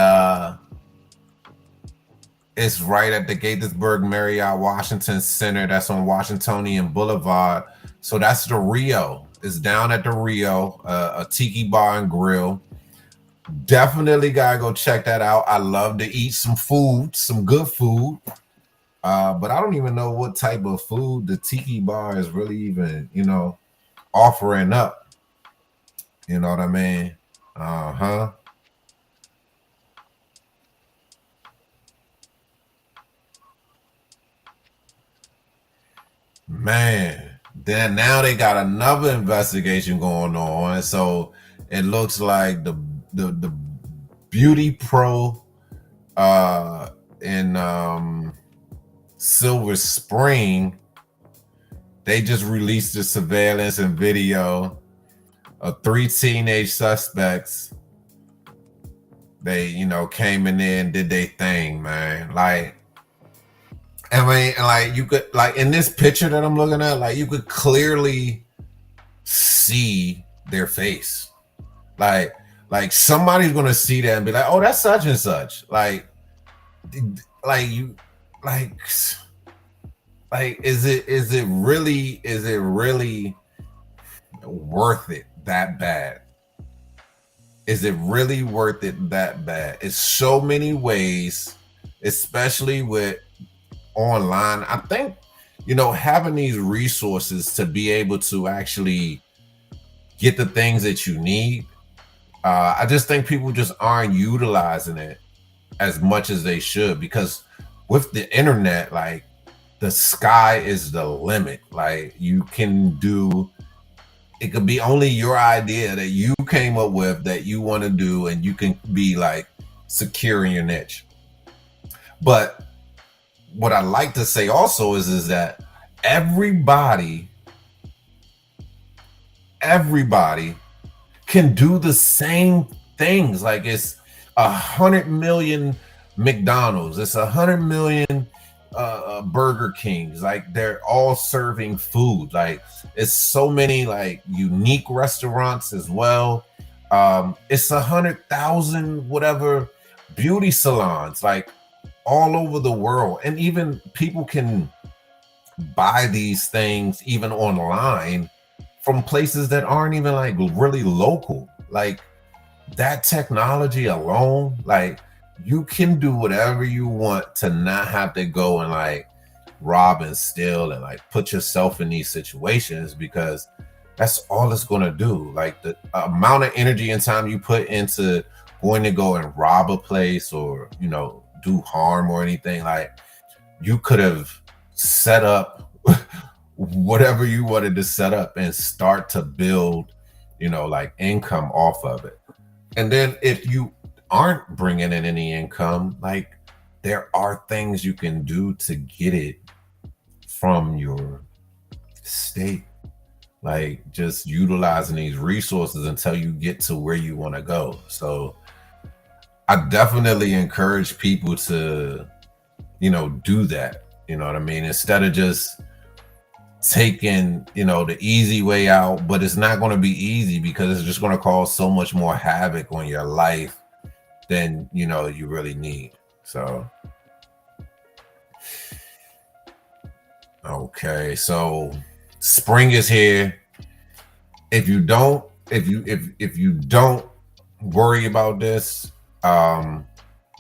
it's right at the Gaithersburg Marriott Washington Center. That's on Washingtonian Boulevard. So that's the Rio. It's down at the Rio, a tiki bar and grill. Definitely gotta go check that out. I love to eat some food, some good food. But I don't even know what type of food the tiki bar is really even, offering up. You know what I mean? Uh-huh. Man, then now they got another investigation going on. So it looks like the Beauty Pro in Silver Spring, they just released the surveillance and video of 3 teenage suspects. They, came in there and did their thing, man. Like, I mean, like you could, like in this picture that I'm looking at, like you could clearly see their face. Like somebody's gonna see that and be like, oh, that's such and such. Like you, like is it really worth it that bad? Is it really worth it that bad? It's so many ways, especially with online. I think, having these resources to be able to actually get the things that you need. I just think people just aren't utilizing it as much as they should, because with the internet, like the sky is the limit. Like you can do, it could be only your idea that you came up with that you want to do, and you can be like secure in your niche. But what I like to say also is that everybody can do the same things. Like it's 100 million McDonald's, it's 100 million Burger Kings. Like they're all serving food. Like it's so many like unique restaurants as well. It's 100,000 whatever beauty salons, like all over the world. And even people can buy these things even online from places that aren't even like really local. Like that technology alone, like you can do whatever you want to not have to go and like rob and steal and like put yourself in these situations, because that's all it's going to do. Like the amount of energy and time you put into going to go and rob a place or, do harm or anything, like you could have set up whatever you wanted to set up and start to build, like income off of it. And then if you aren't bringing in any income, like there are things you can do to get it from your state, like just utilizing these resources until you get to where you want to go. So I definitely encourage people to, do that. You know what I mean? Instead of just taking, the easy way out. But it's not going to be easy, because it's just going to cause so much more havoc on your life than, you really need. So, okay. So spring is here. If you don't worry about this, I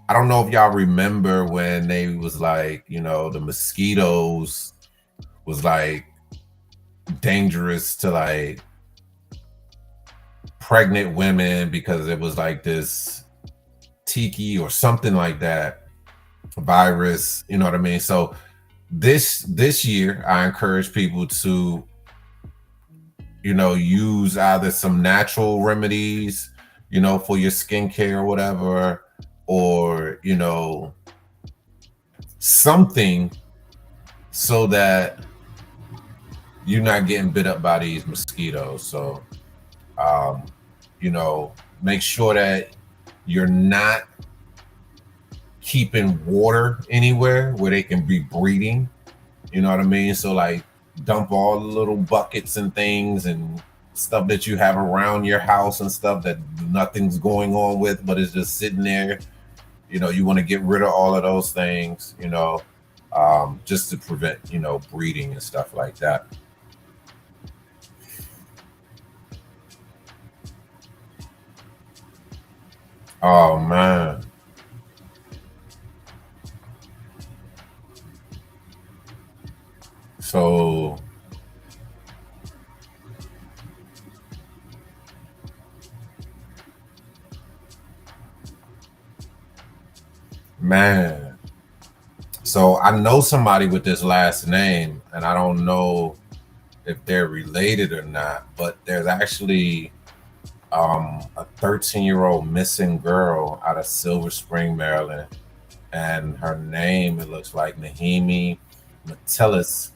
don't know if y'all remember when they was like, the mosquitoes was like dangerous to like pregnant women, because it was like this tiki or something like that virus, you know what I mean? So this year I encourage people to, use either some natural remedies, for your skincare or whatever, or, something so that you're not getting bit up by these mosquitoes. So, make sure that you're not keeping water anywhere where they can be breeding. You know what I mean? So like dump all the little buckets and things and stuff that you have around your house and stuff that nothing's going on with, but it's just sitting there. You want to get rid of all of those things, just to prevent, breeding and stuff like that. Oh man. Man. So I know somebody with this last name, and I don't know if they're related or not, but there's actually a 13-year-old missing girl out of Silver Spring, Maryland, and her name, it looks like Nahimi Metellus.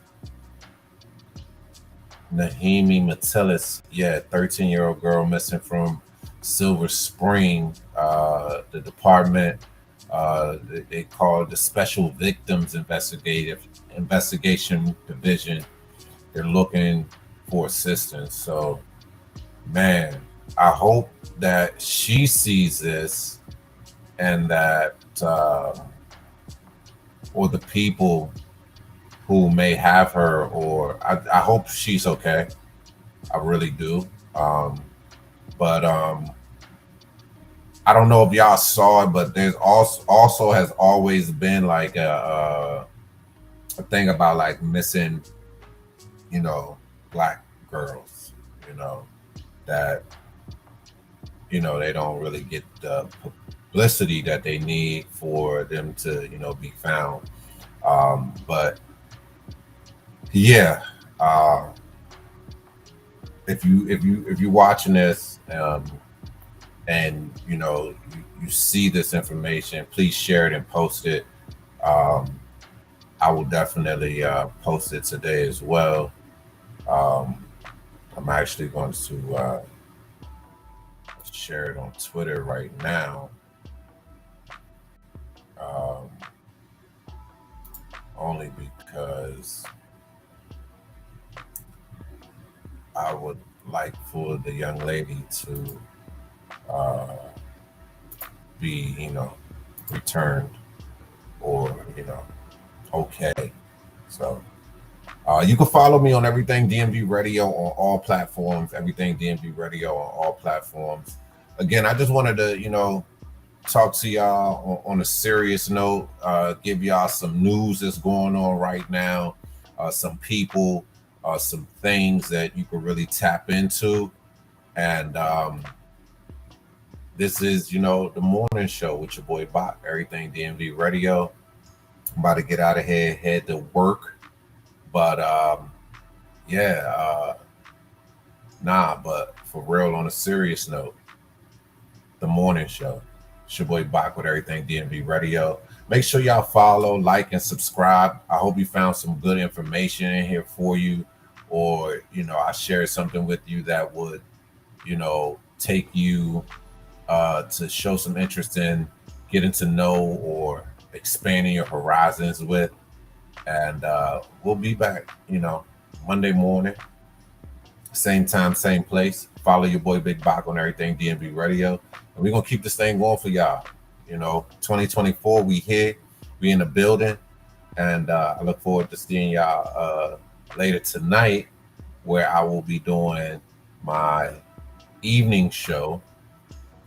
Yeah, 13-year-old girl missing from Silver Spring. The department, they call it the Special Victims Investigation Division. They're looking for assistance. So, man, I hope that she sees this and that, or the people who may have her, or I hope she's okay. I really do. But I don't know if y'all saw it, but there's also has always been like a thing about like missing, black girls, that they don't really get the publicity that they need for them to be found. But yeah, if you're watching this, and you see this information, please share it and post it. I will definitely post it today as well. I'm actually going to share it on Twitter right now. Only because I would like for the young lady to be, returned, or, okay. So you can follow me on Everything DMV Radio on all platforms, Everything DMV Radio on all platforms. Again, I just wanted to, talk to y'all on a serious note, give y'all some news that's going on right now, some people, some things that you can really tap into. And this is, the morning show with your boy Bak, Everything DMV Radio. I'm about to get out of here, head to work. But but for real, on a serious note, the morning show. It's your boy Bak with Everything DMV Radio. Make sure y'all follow, like, and subscribe. I hope you found some good information in here for you, or I shared something with you that would, take you to show some interest in getting to know or expanding your horizons with. And we'll be back, Monday morning, same time, same place. Follow your boy Big Bak on Everything DMV Radio. And we're going to keep this thing going for y'all. 2024, we here. We in the building. And I look forward to seeing y'all later tonight, where I will be doing my evening show,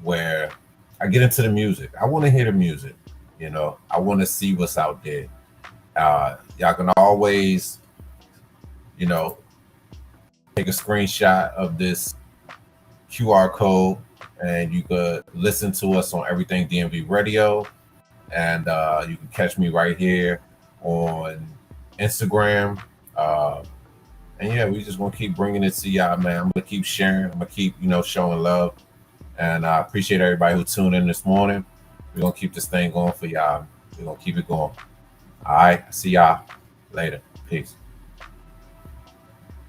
where I get into the music. I want to hear the music. I want to see what's out there. Y'all can always, take a screenshot of this QR code, and you could listen to us on Everything DMV Radio. And you can catch me right here on Instagram. And yeah, we just gonna keep bringing it to y'all, man. I'm gonna keep sharing. I'm gonna keep, showing love. And I appreciate everybody who tuned in this morning. We're gonna keep this thing going for y'all. We're gonna keep it going. All right. See y'all later. Peace.